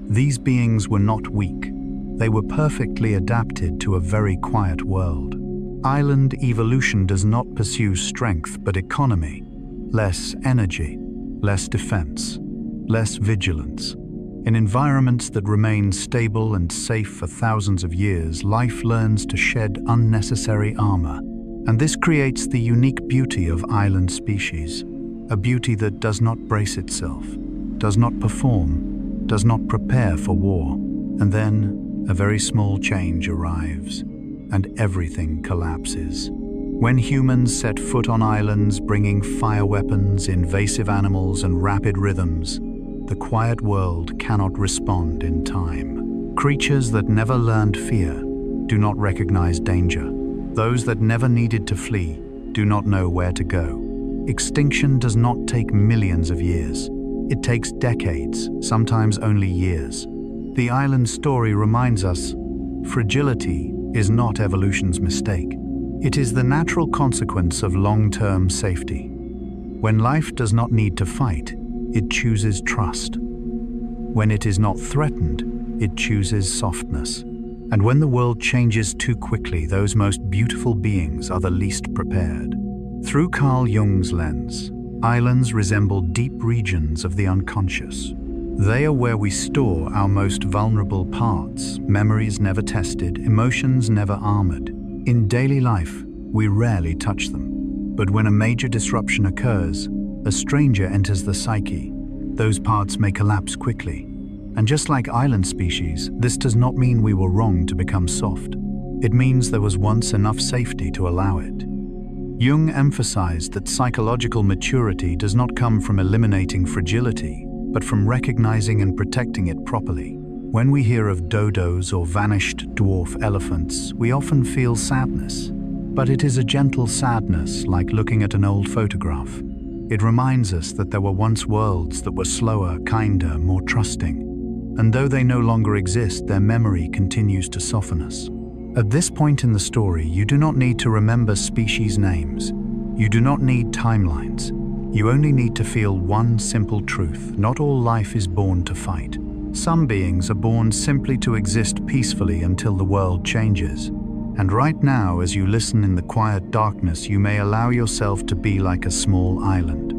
These beings were not weak. They were perfectly adapted to a very quiet world. Island evolution does not pursue strength but economy. Less energy, less defense, less vigilance. In environments that remain stable and safe for thousands of years, life learns to shed unnecessary armor. And this creates the unique beauty of island species, a beauty that does not brace itself, does not perform, does not prepare for war. And then a very small change arrives, and everything collapses. When humans set foot on islands bringing fire weapons, invasive animals, and rapid rhythms, the quiet world cannot respond in time. Creatures that never learned fear do not recognize danger. Those that never needed to flee do not know where to go. Extinction does not take millions of years. It takes decades, sometimes only years. The island story reminds us, fragility is not evolution's mistake. It is the natural consequence of long-term safety. When life does not need to fight, it chooses trust. When it is not threatened, it chooses softness. And when the world changes too quickly, those most beautiful beings are the least prepared. Through Carl Jung's lens, islands resemble deep regions of the unconscious. They are where we store our most vulnerable parts, memories never tested, emotions never armored. In daily life, we rarely touch them. But when a major disruption occurs, a stranger enters the psyche. Those parts may collapse quickly. And just like island species, this does not mean we were wrong to become soft. It means there was once enough safety to allow it. Jung emphasized that psychological maturity does not come from eliminating fragility, but from recognizing and protecting it properly. When we hear of dodos or vanished dwarf elephants, we often feel sadness. But it is a gentle sadness, like looking at an old photograph. It reminds us that there were once worlds that were slower, kinder, more trusting. And though they no longer exist, their memory continues to soften us. At this point in the story, you do not need to remember species names. You do not need timelines. You only need to feel one simple truth. Not all life is born to fight. Some beings are born simply to exist peacefully until the world changes. And right now, as you listen in the quiet darkness, you may allow yourself to be like a small island.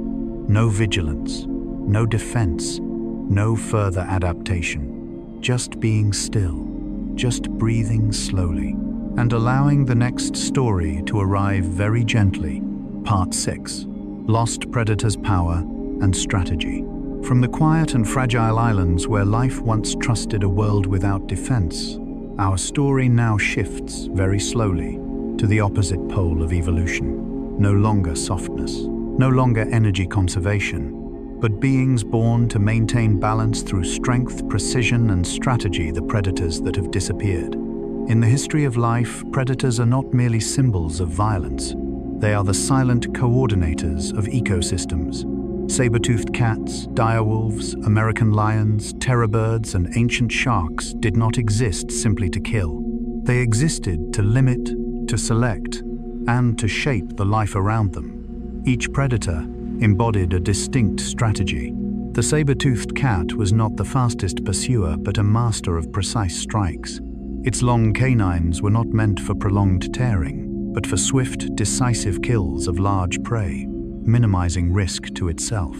No vigilance, no defense, no further adaptation. Just being still, just breathing slowly, and allowing the next story to arrive very gently. Part 6. Lost Predators' Power and Strategy. From the quiet and fragile islands where life once trusted a world without defense, Our story now shifts very slowly to the opposite pole of evolution. No longer softness, no longer energy conservation, but beings born to maintain balance through strength, precision, and strategy, the predators that have disappeared. In the history of life, predators are not merely symbols of violence. They are the silent coordinators of ecosystems. Saber-toothed cats, direwolves, American lions, terror birds, and ancient sharks did not exist simply to kill. They existed to limit, to select, and to shape the life around them. Each predator embodied a distinct strategy. The saber-toothed cat was not the fastest pursuer, but a master of precise strikes. Its long canines were not meant for prolonged tearing, but for swift, decisive kills of large prey, minimizing risk to itself.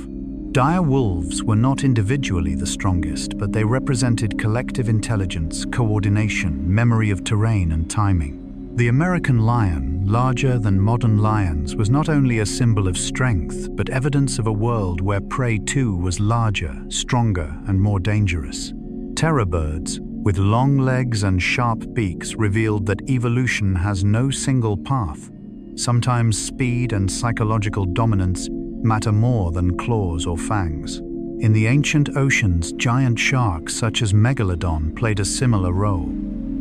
Dire wolves were not individually the strongest, but they represented collective intelligence, coordination, memory of terrain, and timing. The American lion, larger than modern lions, was not only a symbol of strength, but evidence of a world where prey too was larger, stronger, and more dangerous. Terror birds, with long legs and sharp beaks, revealed that evolution has no single path. Sometimes speed and psychological dominance matter more than claws or fangs. In the ancient oceans, giant sharks such as Megalodon played a similar role.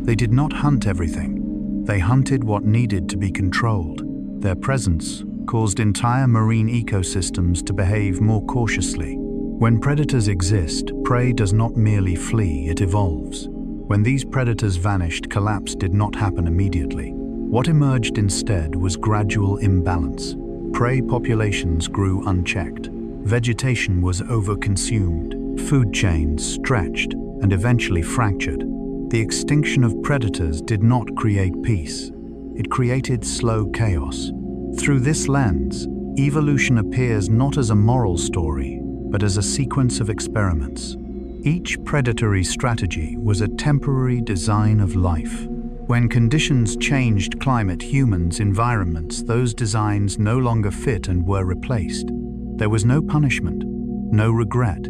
They did not hunt everything. They hunted what needed to be controlled. Their presence caused entire marine ecosystems to behave more cautiously. When predators exist, prey does not merely flee, it evolves. When these predators vanished, collapse did not happen immediately. What emerged instead was gradual imbalance. Prey populations grew unchecked. Vegetation was overconsumed. Food chains stretched and eventually fractured. The extinction of predators did not create peace. It created slow chaos. Through this lens, evolution appears not as a moral story, but as a sequence of experiments. Each predatory strategy was a temporary design of life. When conditions changed, climate, humans, environments, those designs no longer fit and were replaced. There was no punishment, no regret,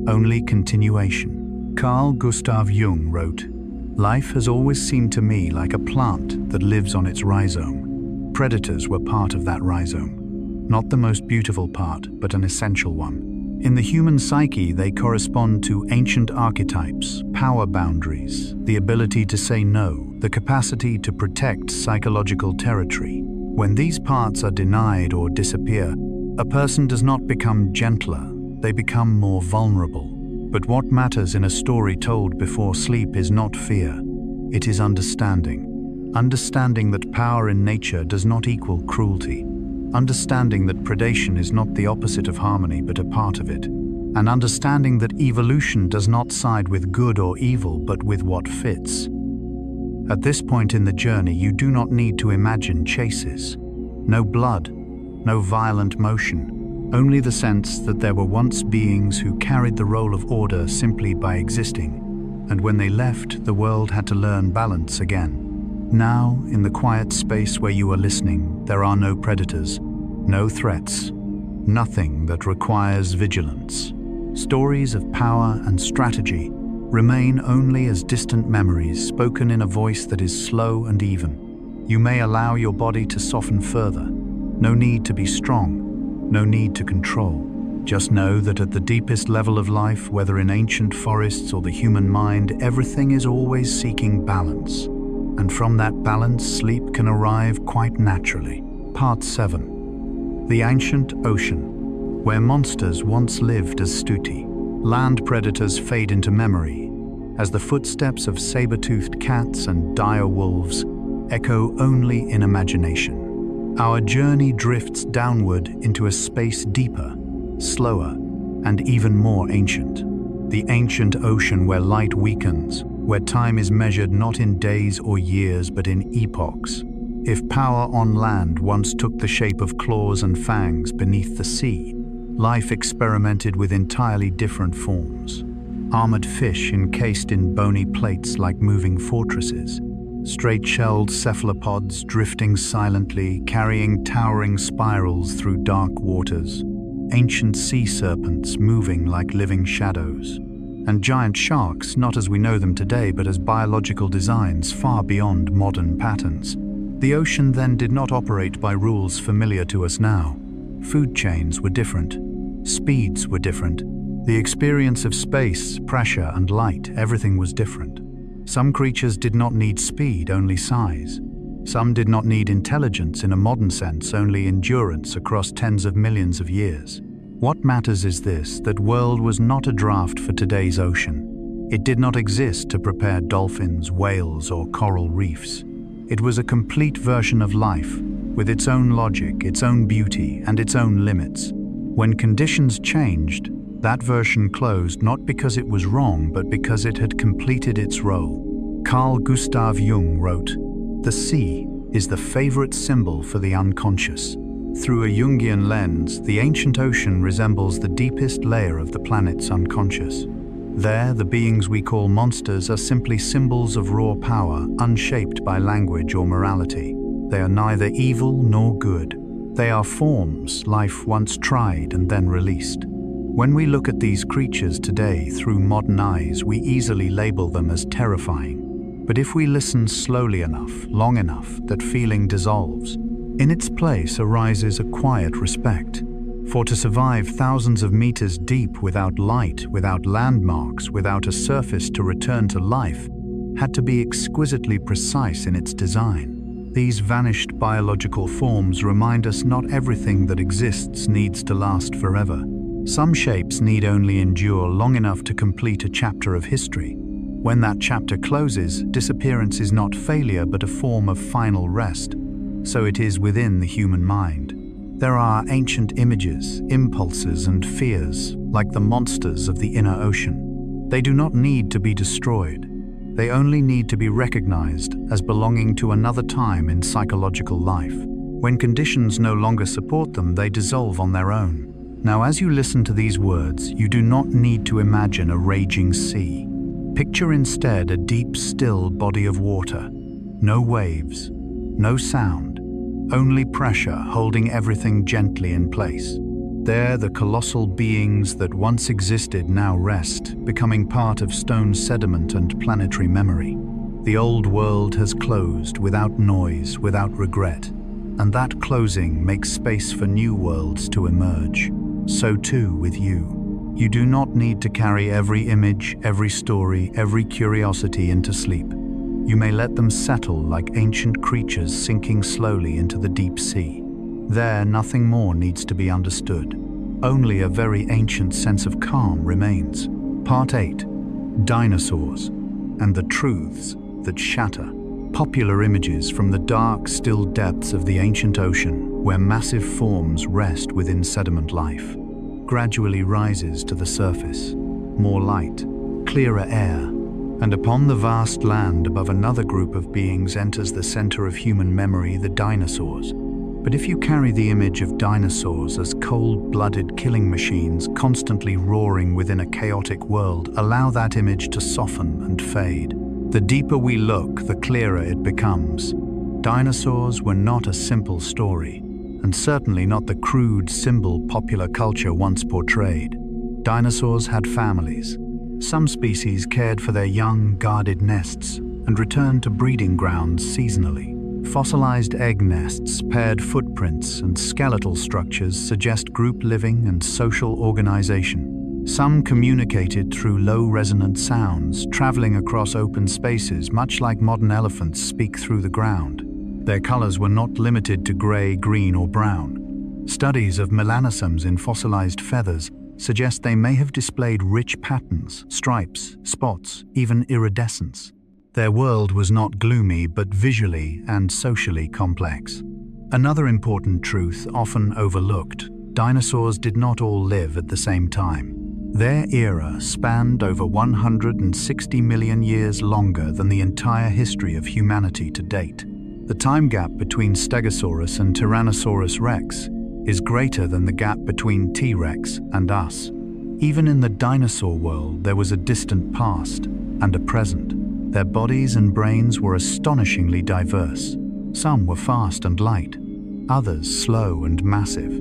only continuation. Carl Gustav Jung wrote, "Life has always seemed to me like a plant that lives on its rhizome." Predators were part of that rhizome. Not the most beautiful part, but an essential one. In the human psyche, they correspond to ancient archetypes, power boundaries, the ability to say no, the capacity to protect psychological territory. When these parts are denied or disappear, a person does not become gentler, they become more vulnerable. But what matters in a story told before sleep is not fear, it is understanding. Understanding that power in nature does not equal cruelty. Understanding that predation is not the opposite of harmony but a part of it. And understanding that evolution does not side with good or evil but with what fits. At this point in the journey, you do not need to imagine chases. No blood, no violent motion, only the sense that there were once beings who carried the role of order simply by existing, and when they left, the world had to learn balance again. Now, in the quiet space where you are listening, there are no predators, no threats, nothing that requires vigilance. Stories of power and strategy remain only as distant memories spoken in a voice that is slow and even. You may allow your body to soften further. No need to be strong, no need to control. Just know that at the deepest level of life, whether in ancient forests or the human mind, everything is always seeking balance. And from that balance, sleep can arrive quite naturally. Part 7. The Ancient Ocean, where monsters once lived as stuti. Land predators fade into memory, as the footsteps of saber-toothed cats and dire wolves echo only in imagination. Our journey drifts downward into a space deeper, slower, and even more ancient. The ancient ocean where light weakens, where time is measured not in days or years but in epochs. If power on land once took the shape of claws and fangs beneath the sea, life experimented with entirely different forms. Armored fish encased in bony plates like moving fortresses, straight-shelled cephalopods drifting silently, carrying towering spirals through dark waters, ancient sea serpents moving like living shadows. and giant sharks not as we know them today but as biological designs far beyond modern patterns. The ocean then did not operate by rules familiar to us now. Food chains were different. Speeds were different. The experience of space, pressure, and light, everything was different. Some creatures did not need speed, only size. Some did not need intelligence in a modern sense, only endurance across tens of millions of years. What matters is this, that world was not a draft for today's ocean. It did not exist to prepare dolphins, whales, or coral reefs. It was a complete version of life, with its own logic, its own beauty, and its own limits. When conditions changed, that version closed not because it was wrong, but because it had completed its role. Carl Gustav Jung wrote, "The sea is the favorite symbol for the unconscious." Through a Jungian lens, the ancient ocean resembles the deepest layer of the planet's unconscious. There, the beings we call monsters are simply symbols of raw power, unshaped by language or morality. They are neither evil nor good. They are forms life once tried and then released. When we look at these creatures today through modern eyes, we easily label them as terrifying. But if we listen slowly enough, long enough, that feeling dissolves. In its place arises a quiet respect. For to survive thousands of meters deep without light, without landmarks, without a surface to return to life, had to be exquisitely precise in its design. These vanished biological forms remind us not everything that exists needs to last forever. Some shapes need only endure long enough to complete a chapter of history. When that chapter closes, disappearance is not failure but a form of final rest. So it is within the human mind. There are ancient images, impulses, and fears, like the monsters of the inner ocean. They do not need to be destroyed. They only need to be recognized as belonging to another time in psychological life. When conditions no longer support them, they dissolve on their own. Now, as you listen to these words, you do not need to imagine a raging sea. Picture instead a deep, still body of water. No waves, no sound. Only pressure holding everything gently in place. There, the colossal beings that once existed now rest, becoming part of stone sediment and planetary memory. The old world has closed without noise, without regret, and that closing makes space for new worlds to emerge. So too with you. You do not need to carry every image, every story, every curiosity into sleep. You may let them settle like ancient creatures sinking slowly into the deep sea. There, nothing more needs to be understood. Only a very ancient sense of calm remains. Part 8. Dinosaurs and the truths that shatter. Popular images from the dark, still depths of the ancient ocean, where massive forms rest within sediment life, gradually rises to the surface. More light, clearer air, and upon the vast land above another group of beings enters the center of human memory, the dinosaurs. But if you carry the image of dinosaurs as cold-blooded killing machines constantly roaring within a chaotic world, allow that image to soften and fade. The deeper we look, the clearer it becomes. Dinosaurs were not a simple story, and certainly not the crude symbol popular culture once portrayed. Dinosaurs had families. Some species cared for their young, guarded nests and returned to breeding grounds seasonally. Fossilized egg nests, paired footprints, and skeletal structures suggest group living and social organization. Some communicated through low-resonant sounds, traveling across open spaces, much like modern elephants speak through the ground. Their colors were not limited to gray, green, or brown. Studies of melanosomes in fossilized feathers suggest they may have displayed rich patterns, stripes, spots, even iridescence. Their world was not gloomy, but visually and socially complex. Another important truth, often overlooked, dinosaurs did not all live at the same time. Their era spanned over 160 million years, longer than the entire history of humanity to date. The time gap between Stegosaurus and Tyrannosaurus rex is greater than the gap between T-Rex and us. Even in the dinosaur world, there was a distant past and a present. Their bodies and brains were astonishingly diverse. Some were fast and light, others slow and massive.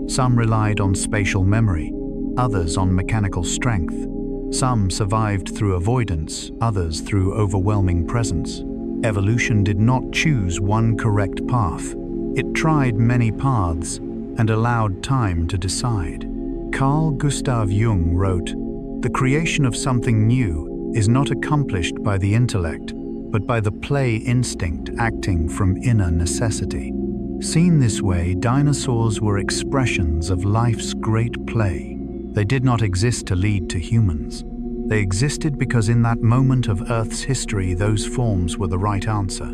Some relied on spatial memory, others on mechanical strength. Some survived through avoidance, others through overwhelming presence. Evolution did not choose one correct path. It tried many paths and allowed time to decide. Carl Gustav Jung wrote, "The creation of something new is not accomplished by the intellect, but by the play instinct acting from inner necessity." Seen this way, dinosaurs were expressions of life's great play. They did not exist to lead to humans. They existed because in that moment of Earth's history, those forms were the right answer.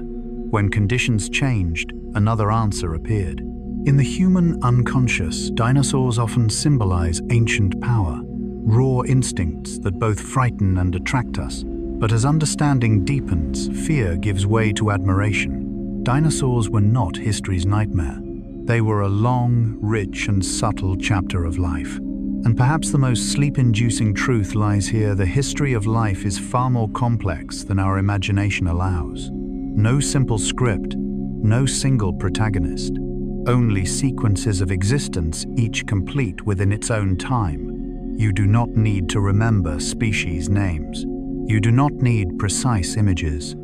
When conditions changed, another answer appeared. In the human unconscious, dinosaurs often symbolize ancient power, raw instincts that both frighten and attract us. But as understanding deepens, fear gives way to admiration. Dinosaurs were not history's nightmare. They were a long, rich, and subtle chapter of life. And perhaps the most sleep-inducing truth lies here: the history of life is far more complex than our imagination allows. No simple script, no single protagonist, only sequences of existence, each complete within its own time. You do not need to remember species names. You do not need precise images.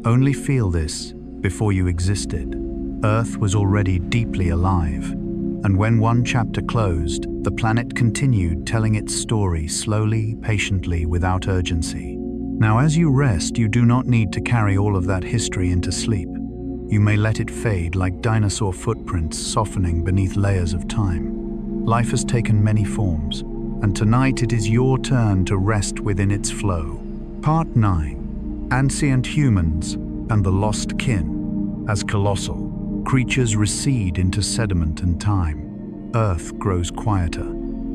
Only feel this: before you existed, Earth was already deeply alive. And when one chapter closed, the planet continued telling its story slowly, patiently, without urgency. Now, as you rest, you do not need to carry all of that history into sleep. You may let it fade like dinosaur footprints softening beneath layers of time. Life has taken many forms, and tonight it is your turn to rest within its flow. Part 9. Ancient Humans and the Lost Kin. As colossal creatures recede into sediment and time, Earth grows quieter.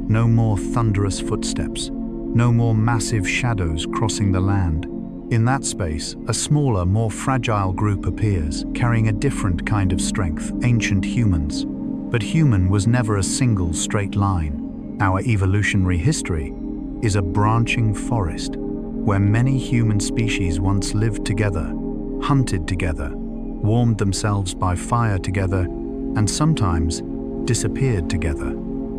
No more thunderous footsteps, no more massive shadows crossing the land. In that space, a smaller, more fragile group appears, carrying a different kind of strength: ancient humans. But human was never a single straight line. Our evolutionary history is a branching forest, where many human species once lived together, hunted together, warmed themselves by fire together, and sometimes disappeared together.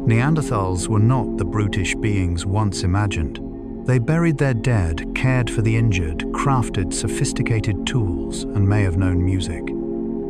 Neanderthals were not the brutish beings once imagined. They buried their dead, cared for the injured, crafted sophisticated tools, and may have known music.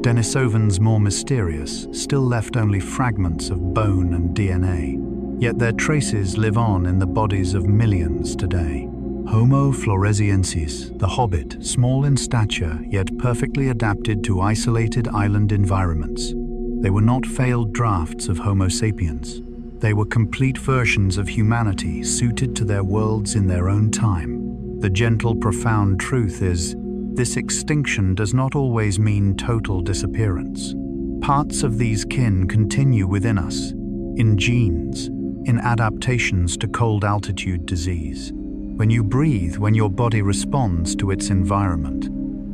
Denisovans, more mysterious, still left only fragments of bone and DNA. Yet their traces live on in the bodies of millions today. Homo floresiensis, the hobbit, small in stature yet perfectly adapted to isolated island environments. They were not failed drafts of Homo sapiens. They were complete versions of humanity suited to their worlds in their own time. The gentle, profound truth is, this extinction does not always mean total disappearance. Parts of these kin continue within us, in genes, in adaptations to cold altitude disease. When you breathe, when your body responds to its environment,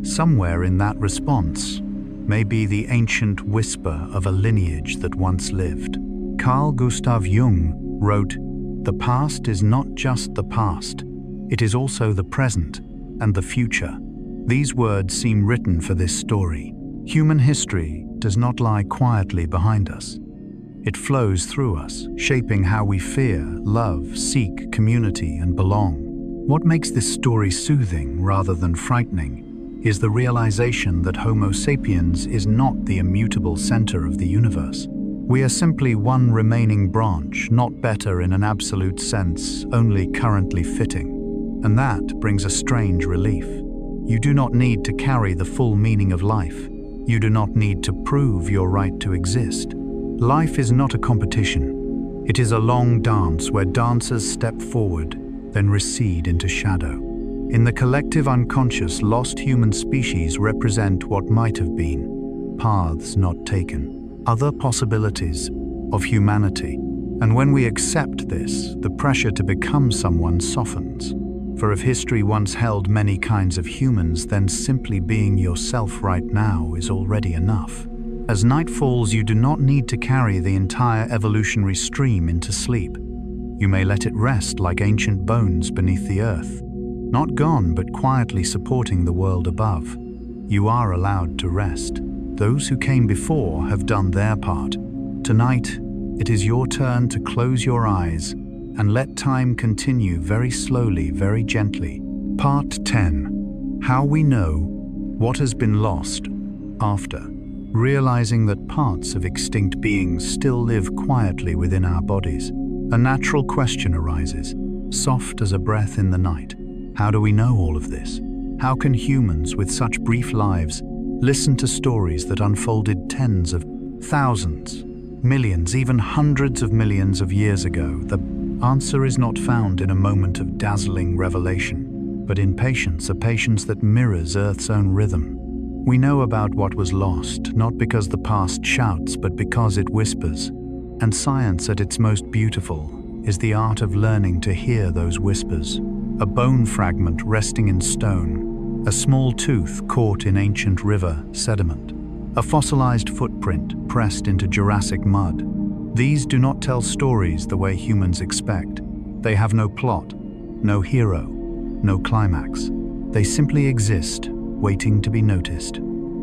somewhere in that response may be the ancient whisper of a lineage that once lived. Carl Gustav Jung wrote, "The past is not just the past, it is also the present and the future." These words seem written for this story. Human history does not lie quietly behind us. It flows through us, shaping how we fear, love, seek community, and belong. What makes this story soothing rather than frightening is the realization that Homo sapiens is not the immutable center of the universe. We are simply one remaining branch, not better in an absolute sense, only currently fitting. And that brings a strange relief. You do not need to carry the full meaning of life. You do not need to prove your right to exist. Life is not a competition. It is a long dance where dancers step forward, then recede into shadow. In the collective unconscious, lost human species represent what might have been, paths not taken, other possibilities of humanity. And when we accept this, the pressure to become someone softens. For if history once held many kinds of humans, then simply being yourself right now is already enough. As night falls, you do not need to carry the entire evolutionary stream into sleep. You may let it rest like ancient bones beneath the earth, not gone but quietly supporting the world above. You are allowed to rest. Those who came before have done their part. Tonight, it is your turn to close your eyes and let time continue very slowly, very gently. Part 10. How we know what has been lost after. Realizing that parts of extinct beings still live quietly within our bodies. A natural question arises, soft as a breath in the night. How do we know all of this? How can humans with such brief lives listen to stories that unfolded tens of thousands, millions, even hundreds of millions of years ago? The answer is not found in a moment of dazzling revelation, but in patience, a patience that mirrors Earth's own rhythm. We know about what was lost, not because the past shouts, but because it whispers. And science at its most beautiful is the art of learning to hear those whispers. A bone fragment resting in stone, a small tooth caught in ancient river sediment, a fossilized footprint pressed into Jurassic mud. These do not tell stories the way humans expect. They have no plot, no hero, no climax. They simply exist, waiting to be noticed.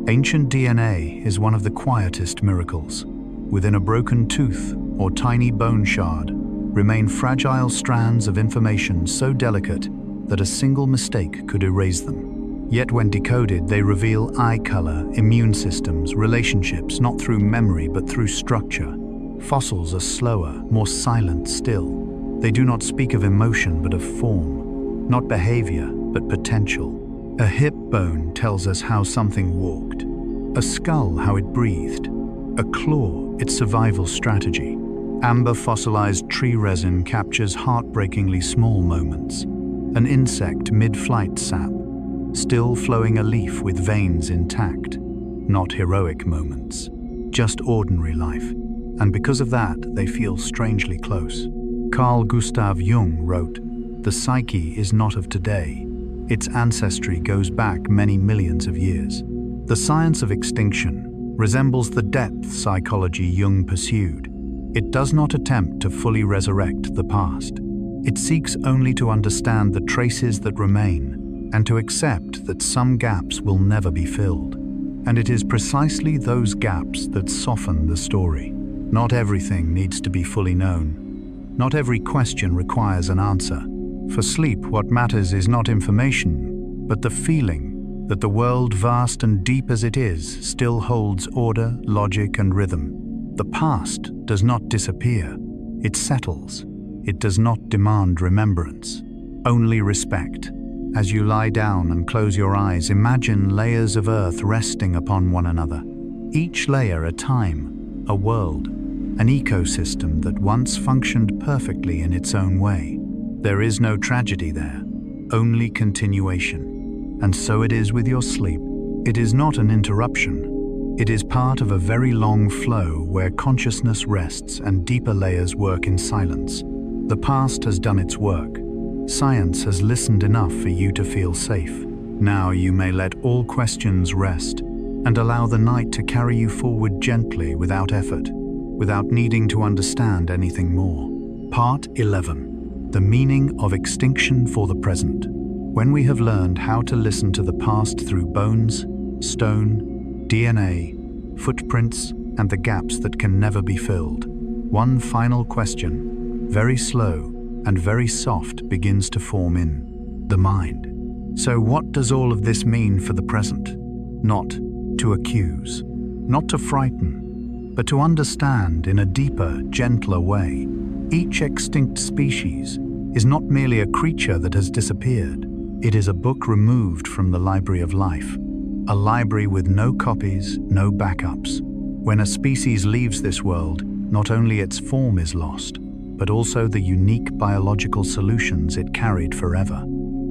Ancient DNA is one of the quietest miracles. Within a broken tooth or tiny bone shard remain fragile strands of information so delicate that a single mistake could erase them. Yet when decoded, they reveal eye color, immune systems, relationships, not through memory but through structure. Fossils are slower, more silent still. They do not speak of emotion but of form, not behavior but potential. A hip bone tells us how something walked, a skull how it breathed, a claw its survival strategy. Amber fossilized tree resin captures heartbreakingly small moments. An insect mid-flight sap, still flowing a leaf with veins intact. Not heroic moments, just ordinary life. And because of that, they feel strangely close. Carl Gustav Jung wrote, "The psyche is not of today. Its ancestry goes back many millions of years." The science of extinction resembles the depth psychology Jung pursued. It does not attempt to fully resurrect the past. It seeks only to understand the traces that remain and to accept that some gaps will never be filled. And it is precisely those gaps that soften the story. Not everything needs to be fully known. Not every question requires an answer. For sleep, what matters is not information, but the feeling that the world, vast and deep as it is, still holds order, logic, and rhythm. The past does not disappear. It settles. It does not demand remembrance, only respect. As you lie down and close your eyes, imagine layers of earth resting upon one another. Each layer a time, a world, an ecosystem that once functioned perfectly in its own way. There is no tragedy there, only continuation. And so it is with your sleep. It is not an interruption. It is part of a very long flow where consciousness rests and deeper layers work in silence. The past has done its work. Science has listened enough for you to feel safe. Now you may let all questions rest and allow the night to carry you forward gently without effort, without needing to understand anything more. Part 11. The meaning of extinction for the present. When we have learned how to listen to the past through bones, stone, DNA, footprints, and the gaps that can never be filled, one final question, very slow and very soft, begins to form in the mind. So what does all of this mean for the present? Not to accuse, not to frighten, but to understand in a deeper, gentler way. Each extinct species is not merely a creature that has disappeared. It is a book removed from the library of life, a library with no copies, no backups. When a species leaves this world, not only its form is lost, but also the unique biological solutions it carried forever.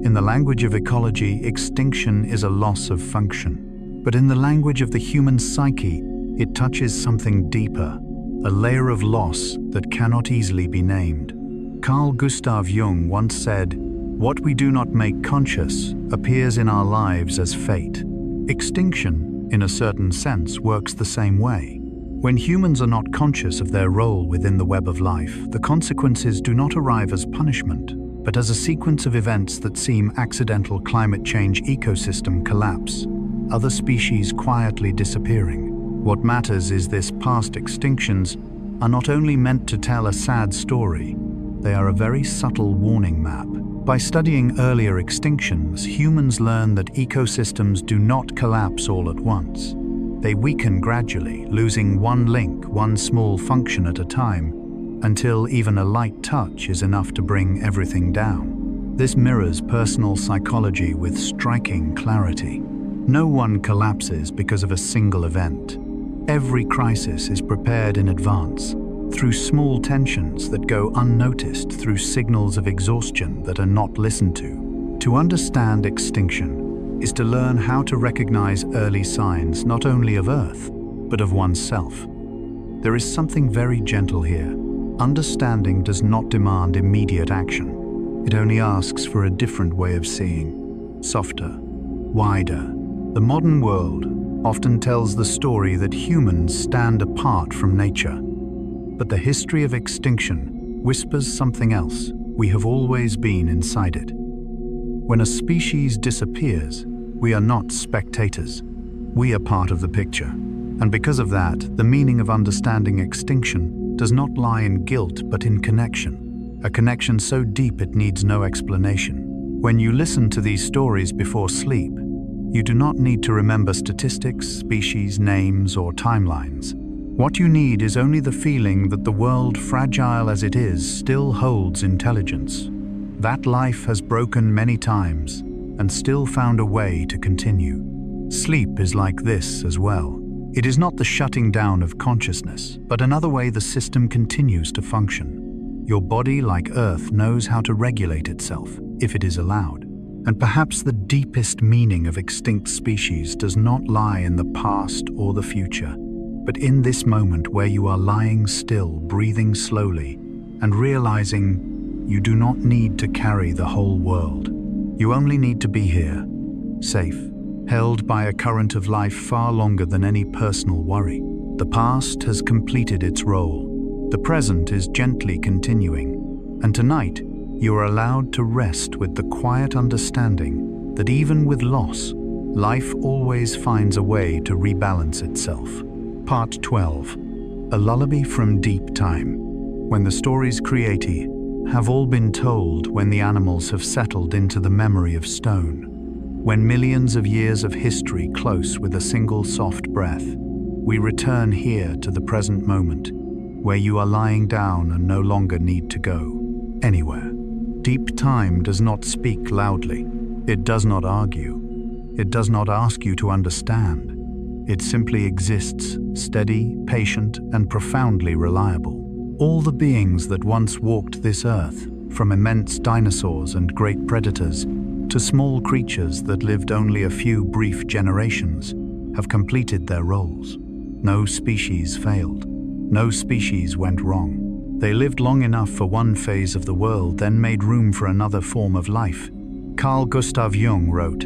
In the language of ecology, extinction is a loss of function. But in the language of the human psyche, it touches something deeper, a layer of loss that cannot easily be named. Carl Gustav Jung once said, "What we do not make conscious appears in our lives as fate." Extinction, in a certain sense, works the same way. When humans are not conscious of their role within the web of life, the consequences do not arrive as punishment, but as a sequence of events that seem accidental: climate change, ecosystem collapse, other species quietly disappearing. What matters is this: past extinctions are not only meant to tell a sad story, they are a very subtle warning map. By studying earlier extinctions, humans learn that ecosystems do not collapse all at once. They weaken gradually, losing one link, one small function at a time, until even a light touch is enough to bring everything down. This mirrors personal psychology with striking clarity. No one collapses because of a single event. Every crisis is prepared in advance, through small tensions that go unnoticed, through signals of exhaustion that are not listened to. To understand extinction is to learn how to recognize early signs not only of Earth, but of oneself. There is something very gentle here. Understanding does not demand immediate action. It only asks for a different way of seeing, softer, wider. The modern world often tells the story that humans stand apart from nature. But the history of extinction whispers something else. We have always been inside it. When a species disappears, we are not spectators. We are part of the picture. And because of that, the meaning of understanding extinction does not lie in guilt but in connection. A connection so deep it needs no explanation. When you listen to these stories before sleep, you do not need to remember statistics, species, names, or timelines. What you need is only the feeling that the world, fragile as it is, still holds intelligence. That life has broken many times and still found a way to continue. Sleep is like this as well. It is not the shutting down of consciousness, but another way the system continues to function. Your body, like Earth, knows how to regulate itself, if it is allowed. And perhaps the deepest meaning of extinct species does not lie in the past or the future, but in this moment where you are lying still, breathing slowly, and realizing you do not need to carry the whole world. You only need to be here, safe, held by a current of life far longer than any personal worry. The past has completed its role. The present is gently continuing. And tonight, you are allowed to rest with the quiet understanding that even with loss, life always finds a way to rebalance itself. Part 12. A lullaby from deep time. When the stories created have all been told, when the animals have settled into the memory of stone, when millions of years of history close with a single soft breath, we return here to the present moment, where you are lying down and no longer need to go anywhere. Deep time does not speak loudly. It does not argue. It does not ask you to understand. It simply exists, steady, patient, and profoundly reliable. All the beings that once walked this earth, from immense dinosaurs and great predators to small creatures that lived only a few brief generations, have completed their roles. No species failed. No species went wrong. They lived long enough for one phase of the world, then made room for another form of life. Carl Gustav Jung wrote,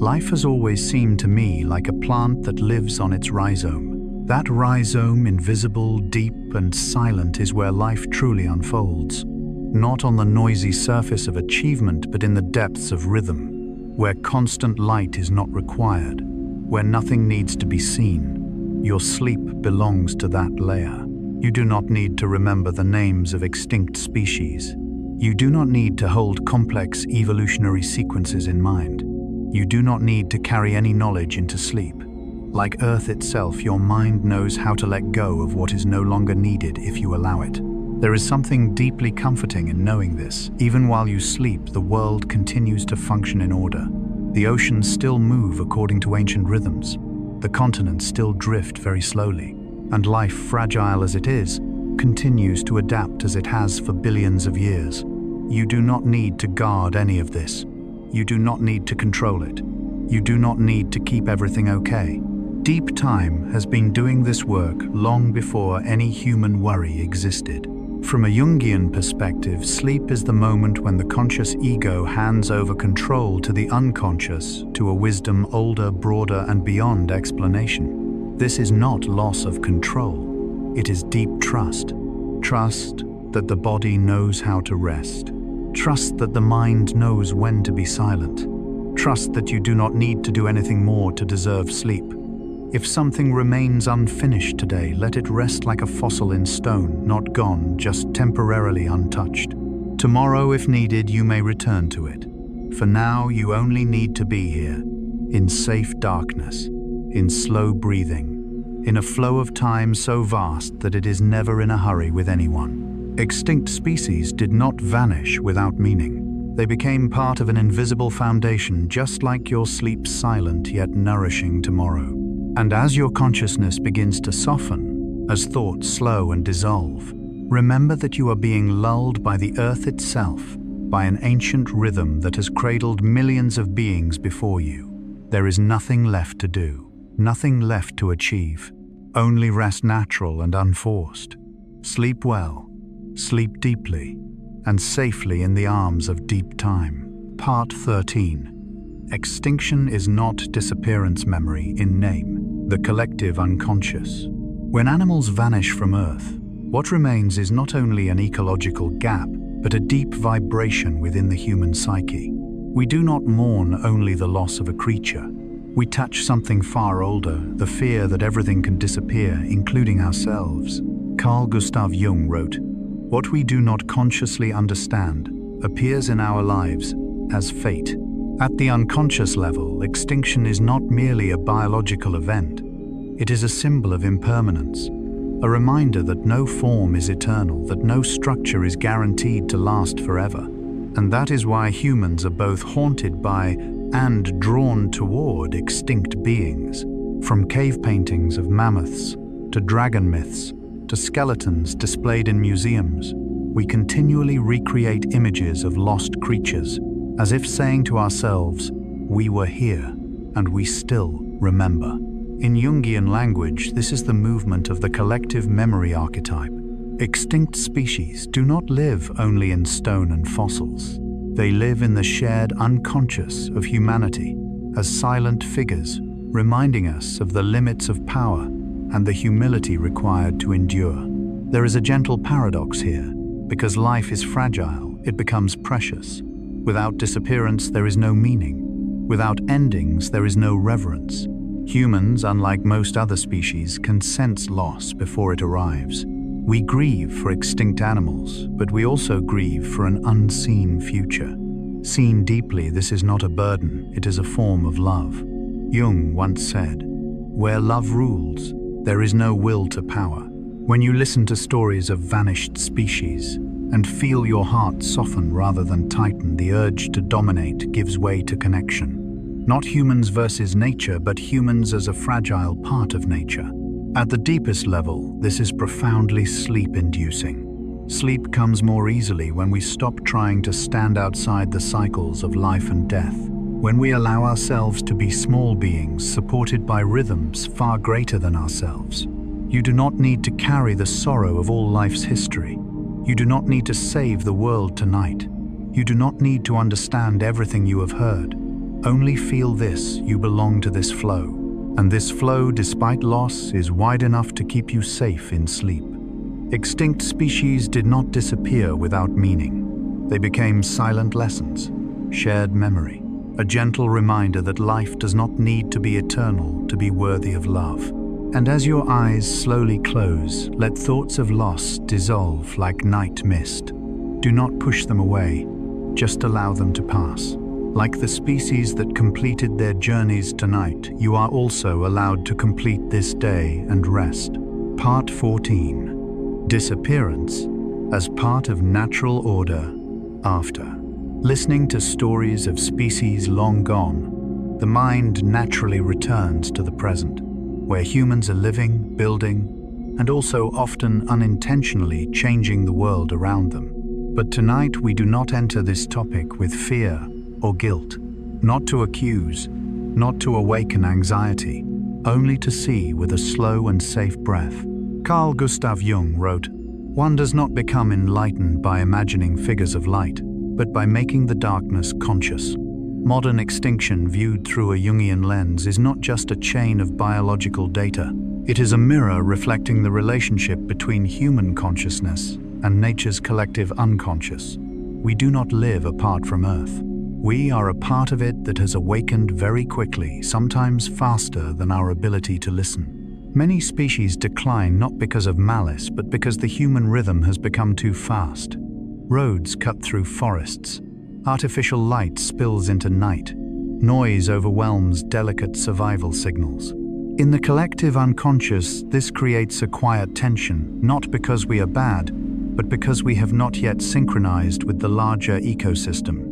"Life has always seemed to me like a plant that lives on its rhizome. That rhizome, invisible, deep, and silent, is where life truly unfolds. Not on the noisy surface of achievement, but in the depths of rhythm, where constant light is not required, where nothing needs to be seen. Your sleep belongs to that layer. You do not need to remember the names of extinct species. You do not need to hold complex evolutionary sequences in mind. You do not need to carry any knowledge into sleep. Like Earth itself, your mind knows how to let go of what is no longer needed if you allow it. There is something deeply comforting in knowing this. Even while you sleep, the world continues to function in order. The oceans still move according to ancient rhythms. The continents still drift very slowly. And life, fragile as it is, continues to adapt as it has for billions of years. You do not need to guard any of this. You do not need to control it. You do not need to keep everything okay. Deep time has been doing this work long before any human worry existed. From a Jungian perspective, sleep is the moment when the conscious ego hands over control to the unconscious, to a wisdom older, broader, and beyond explanation. This is not loss of control. It is deep trust. Trust that the body knows how to rest. Trust that the mind knows when to be silent. Trust that you do not need to do anything more to deserve sleep. If something remains unfinished today, let it rest like a fossil in stone, not gone, just temporarily untouched. Tomorrow, if needed, you may return to it. For now, you only need to be here, in safe darkness, in slow breathing, in a flow of time so vast that it is never in a hurry with anyone. Extinct species did not vanish without meaning. They became part of an invisible foundation, just like your sleep's silent yet nourishing tomorrow. And as your consciousness begins to soften, as thoughts slow and dissolve, remember that you are being lulled by the earth itself, by an ancient rhythm that has cradled millions of beings before you. There is nothing left to do, nothing left to achieve, only rest natural and unforced. Sleep well, sleep deeply, and safely in the arms of deep time. Part 13. Extinction is not disappearance memory in name, the collective unconscious. When animals vanish from Earth, what remains is not only an ecological gap, but a deep vibration within the human psyche. We do not mourn only the loss of a creature. We touch something far older, the fear that everything can disappear, including ourselves. Carl Gustav Jung wrote, "What we do not consciously understand appears in our lives as fate." At the unconscious level, extinction is not merely a biological event. It is a symbol of impermanence, a reminder that no form is eternal, that no structure is guaranteed to last forever. And that is why humans are both haunted by and drawn toward extinct beings. From cave paintings of mammoths, to dragon myths, to skeletons displayed in museums, we continually recreate images of lost creatures, as if saying to ourselves, "We were here, and we still remember." In Jungian language, this is the movement of the collective memory archetype. Extinct species do not live only in stone and fossils. They live in the shared unconscious of humanity, as silent figures, reminding us of the limits of power and the humility required to endure. There is a gentle paradox here. Because life is fragile, it becomes precious. Without disappearance, there is no meaning. Without endings, there is no reverence. Humans, unlike most other species, can sense loss before it arrives. We grieve for extinct animals, but we also grieve for an unseen future. Seen deeply, this is not a burden, it is a form of love. Jung once said, "Where love rules, there is no will to power." When you listen to stories of vanished species and feel your heart soften rather than tighten, the urge to dominate gives way to connection. Not humans versus nature, but humans as a fragile part of nature. At the deepest level, this is profoundly sleep-inducing. Sleep comes more easily when we stop trying to stand outside the cycles of life and death. When we allow ourselves to be small beings supported by rhythms far greater than ourselves. You do not need to carry the sorrow of all life's history. You do not need to save the world tonight. You do not need to understand everything you have heard. Only feel this: you belong to this flow. And this flow, despite loss, is wide enough to keep you safe in sleep. Extinct species did not disappear without meaning. They became silent lessons, shared memory, a gentle reminder that life does not need to be eternal to be worthy of love. And as your eyes slowly close, let thoughts of loss dissolve like night mist. Do not push them away, just allow them to pass. Like the species that completed their journeys tonight, you are also allowed to complete this day and rest. Part 14. Disappearance as part of natural order after. Listening to stories of species long gone, the mind naturally returns to the present, where humans are living, building, and also often unintentionally changing the world around them. But tonight we do not enter this topic with fear or guilt, not to accuse, not to awaken anxiety, only to see with a slow and safe breath. Carl Gustav Jung wrote, "One does not become enlightened by imagining figures of light, but by making the darkness conscious." Modern extinction viewed through a Jungian lens is not just a chain of biological data. It is a mirror reflecting the relationship between human consciousness and nature's collective unconscious. We do not live apart from Earth. We are a part of it that has awakened very quickly, sometimes faster than our ability to listen. Many species decline not because of malice, but because the human rhythm has become too fast. Roads cut through forests. Artificial light spills into night. Noise overwhelms delicate survival signals. In the collective unconscious, this creates a quiet tension, not because we are bad, but because we have not yet synchronized with the larger ecosystem.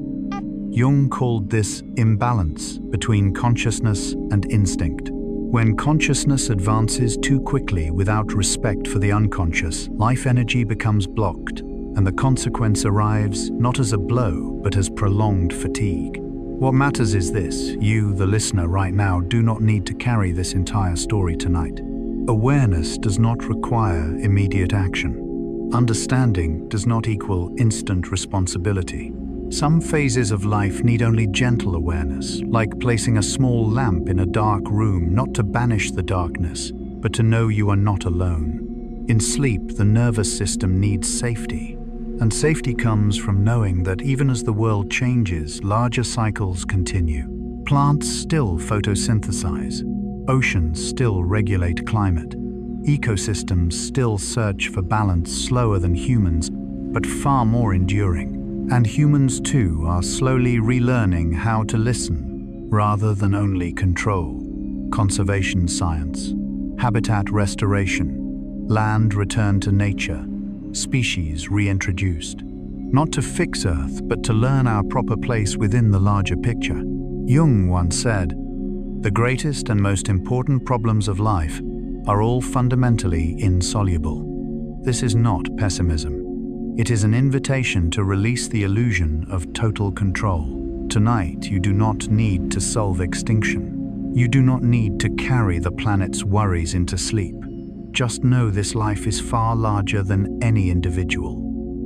Jung called this imbalance between consciousness and instinct. When consciousness advances too quickly without respect for the unconscious, life energy becomes blocked, and the consequence arrives not as a blow, but as prolonged fatigue. What matters is this: you, the listener right now, do not need to carry this entire story tonight. Awareness does not require immediate action. Understanding does not equal instant responsibility. Some phases of life need only gentle awareness, like placing a small lamp in a dark room, not to banish the darkness, but to know you are not alone. In sleep, the nervous system needs safety. And safety comes from knowing that even as the world changes, larger cycles continue. Plants still photosynthesize. Oceans still regulate climate. Ecosystems still search for balance, slower than humans, but far more enduring. And humans too are slowly relearning how to listen, rather than only control. Conservation science, habitat restoration, land returned to nature, species reintroduced. Not to fix Earth, but to learn our proper place within the larger picture. Jung once said, "The greatest and most important problems of life are all fundamentally insoluble." This is not pessimism. It is an invitation to release the illusion of total control. Tonight, you do not need to solve extinction. You do not need to carry the planet's worries into sleep. Just know this life is far larger than any individual,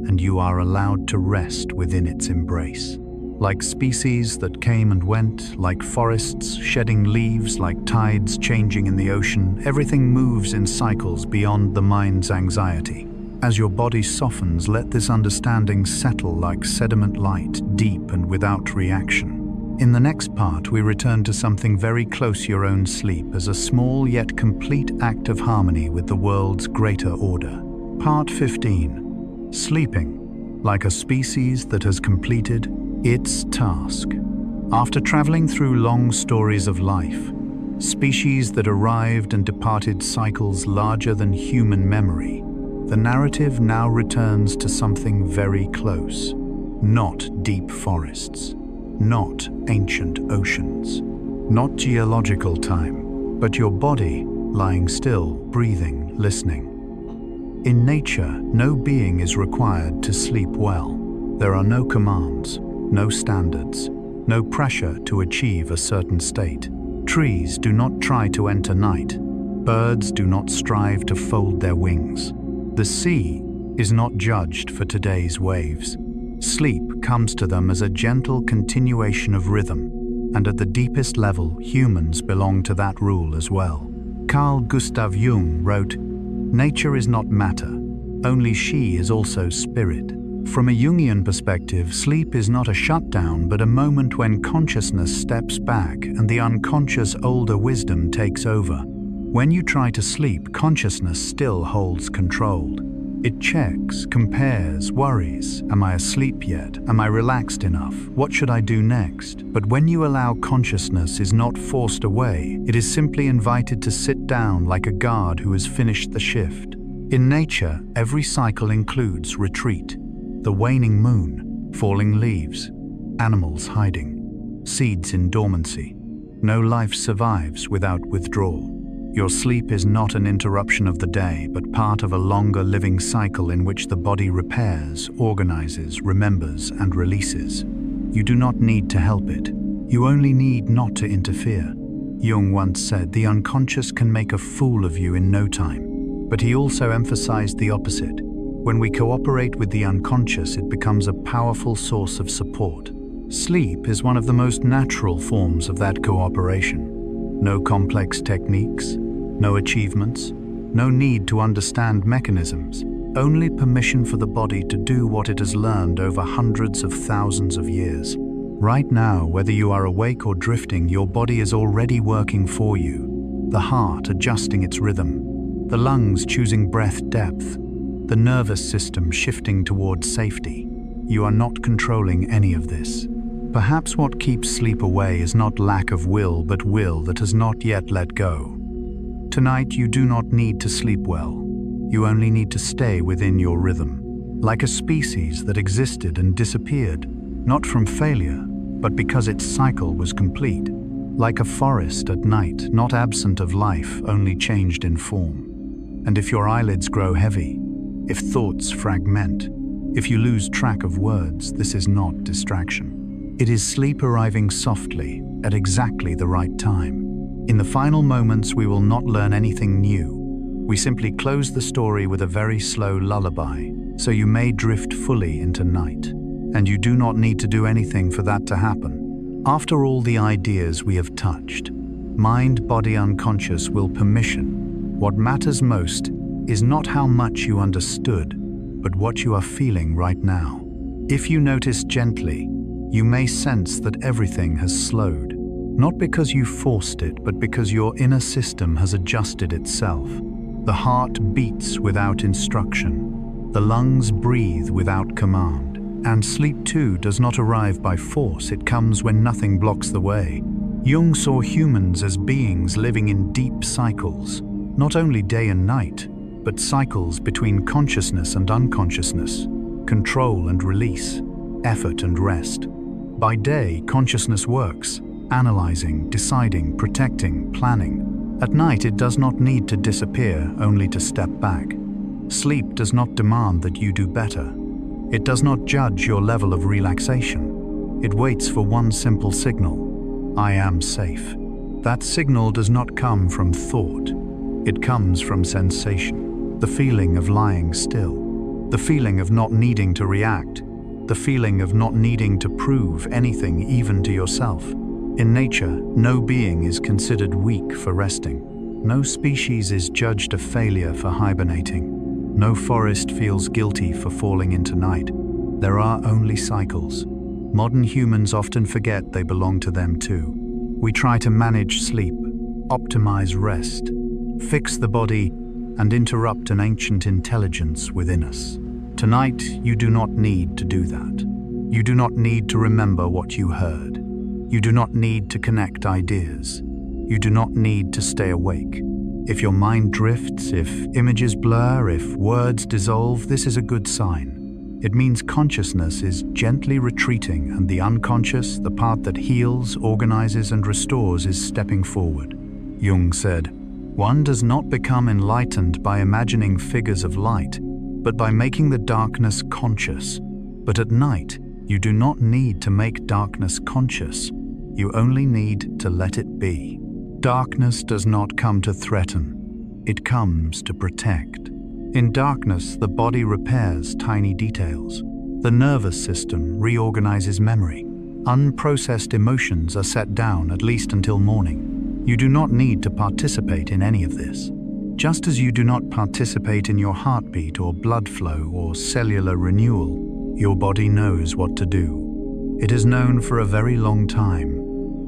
and you are allowed to rest within its embrace. Like species that came and went, like forests shedding leaves, like tides changing in the ocean, everything moves in cycles beyond the mind's anxiety. As your body softens, let this understanding settle like sediment light, deep and without reaction. In the next part, we return to something very close to your own sleep as a small yet complete act of harmony with the world's greater order. Part 15. Sleeping, like a species that has completed its task. After traveling through long stories of life, species that arrived and departed cycles larger than human memory, the narrative now returns to something very close. Not deep forests, not ancient oceans, not geological time, but your body lying still, breathing, listening. In nature, no being is required to sleep well. There are no commands, no standards, no pressure to achieve a certain state. Trees do not try to enter night. Birds do not strive to fold their wings. The sea is not judged for today's waves. Sleep comes to them as a gentle continuation of rhythm, and at the deepest level, humans belong to that rule as well. Carl Gustav Jung wrote, "Nature is not matter, only she is also spirit." From a Jungian perspective, sleep is not a shutdown, but a moment when consciousness steps back and the unconscious older wisdom takes over. When you try to sleep, consciousness still holds control. It checks, compares, worries. Am I asleep yet? Am I relaxed enough? What should I do next? But when you allow, consciousness is not forced away. It is simply invited to sit down like a guard who has finished the shift. In nature, every cycle includes retreat. The waning moon, falling leaves, animals hiding, seeds in dormancy. No life survives without withdrawal. Your sleep is not an interruption of the day, but part of a longer living cycle in which the body repairs, organizes, remembers, and releases. You do not need to help it. You only need not to interfere. Jung once said, "The unconscious can make a fool of you in no time." But he also emphasized the opposite. When we cooperate with the unconscious, it becomes a powerful source of support. Sleep is one of the most natural forms of that cooperation. No complex techniques, no achievements, no need to understand mechanisms, only permission for the body to do what it has learned over hundreds of thousands of years. Right now, whether you are awake or drifting, your body is already working for you. The heart adjusting its rhythm, the lungs choosing breath depth, the nervous system shifting towards safety. you are not controlling any of this. Perhaps what keeps sleep away is not lack of will, but will that has not yet let go. Tonight, you do not need to sleep well. You only need to stay within your rhythm, like a species that existed and disappeared, not from failure, but because its cycle was complete. Like a forest at night, not absent of life, only changed in form. And if your eyelids grow heavy, if thoughts fragment, if you lose track of words, this is not distraction. It is sleep arriving softly at exactly the right time. In the final moments, we will not learn anything new. We simply close the story with a very slow lullaby, so you may drift fully into night. And you do not need to do anything for that to happen. After all the ideas we have touched, mind, body, unconscious will permission. What matters most is not how much you understood, but what you are feeling right now. If you notice gently, you may sense that everything has slowed. Not because you forced it, but because your inner system has adjusted itself. The heart beats without instruction. The lungs breathe without command. And sleep too does not arrive by force, it comes when nothing blocks the way. Jung saw humans as beings living in deep cycles, not only day and night, but cycles between consciousness and unconsciousness, control and release, effort and rest. By day, consciousness works, analyzing, deciding, protecting, planning. At night, it does not need to disappear, only to step back. Sleep does not demand that you do better. It does not judge your level of relaxation. It waits for one simple signal: I am safe. That signal does not come from thought. It comes from sensation. The feeling of lying still. The feeling of not needing to react. The feeling of not needing to prove anything even to yourself. In nature, no being is considered weak for resting. No species is judged a failure for hibernating. No forest feels guilty for falling into night. There are only cycles. Modern humans often forget they belong to them too. We try to manage sleep, optimize rest, fix the body, and interrupt an ancient intelligence within us. Tonight, you do not need to do that. You do not need to remember what you heard. You do not need to connect ideas. You do not need to stay awake. If your mind drifts, if images blur, if words dissolve, this is a good sign. It means consciousness is gently retreating, and the unconscious, the part that heals, organizes, and restores, is stepping forward. Jung said, "One does not become enlightened by imagining figures of light, but by making the darkness conscious. But at night, you do not need to make darkness conscious. You only need to let it be." Darkness does not come to threaten. It comes to protect. In darkness, the body repairs tiny details. The nervous system reorganizes memory. Unprocessed emotions are set down, at least until morning. You do not need to participate in any of this. Just as you do not participate in your heartbeat or blood flow or cellular renewal, your body knows what to do. It has known for a very long time.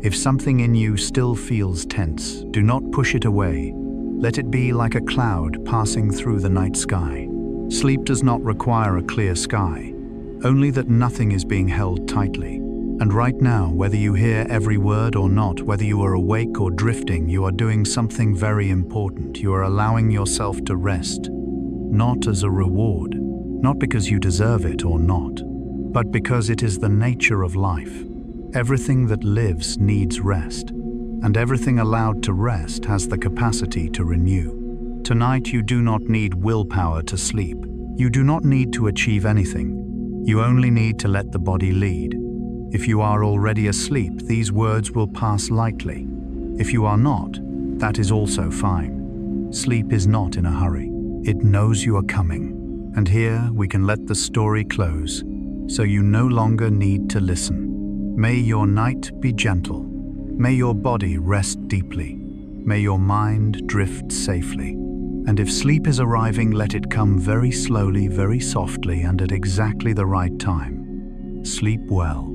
If something in you still feels tense, do not push it away. Let it be like a cloud passing through the night sky. Sleep does not require a clear sky, only that nothing is being held tightly. And right now, whether you hear every word or not, whether you are awake or drifting, you are doing something very important. You are allowing yourself to rest, not as a reward, not because you deserve it or not, but because it is the nature of life. Everything that lives needs rest, and everything allowed to rest has the capacity to renew. Tonight, you do not need willpower to sleep. You do not need to achieve anything. You only need to let the body lead. If you are already asleep, these words will pass lightly. If you are not, that is also fine. Sleep is not in a hurry. It knows you are coming. And here we can let the story close, so you no longer need to listen. May your night be gentle. May your body rest deeply. May your mind drift safely. And if sleep is arriving, let it come very slowly, very softly, and at exactly the right time. Sleep well.